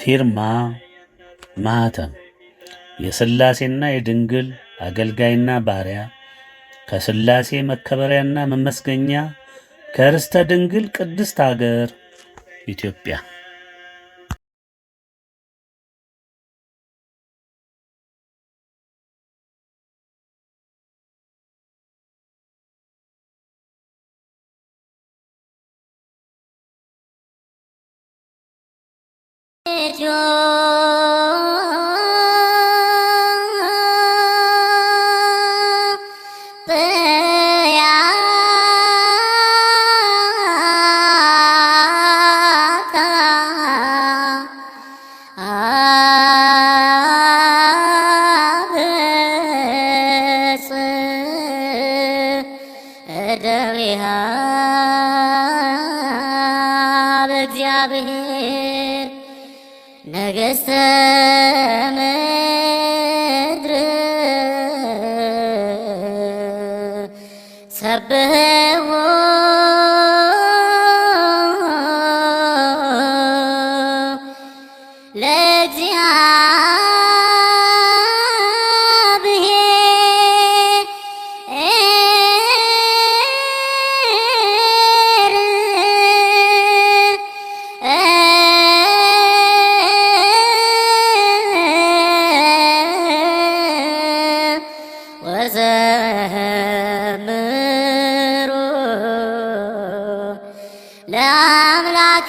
ፊርማ ማኅተም የሥላሴና የድንግል አገልጋይና ባሪያ ከሥላሴ መከበሪያና መመስገኛ ከርስተ ድንግል ቅድስት አገር ኢትዮጵያ እግዚአብሔር ነገሥተ ምድር ሰብሕዎ ለአምላክ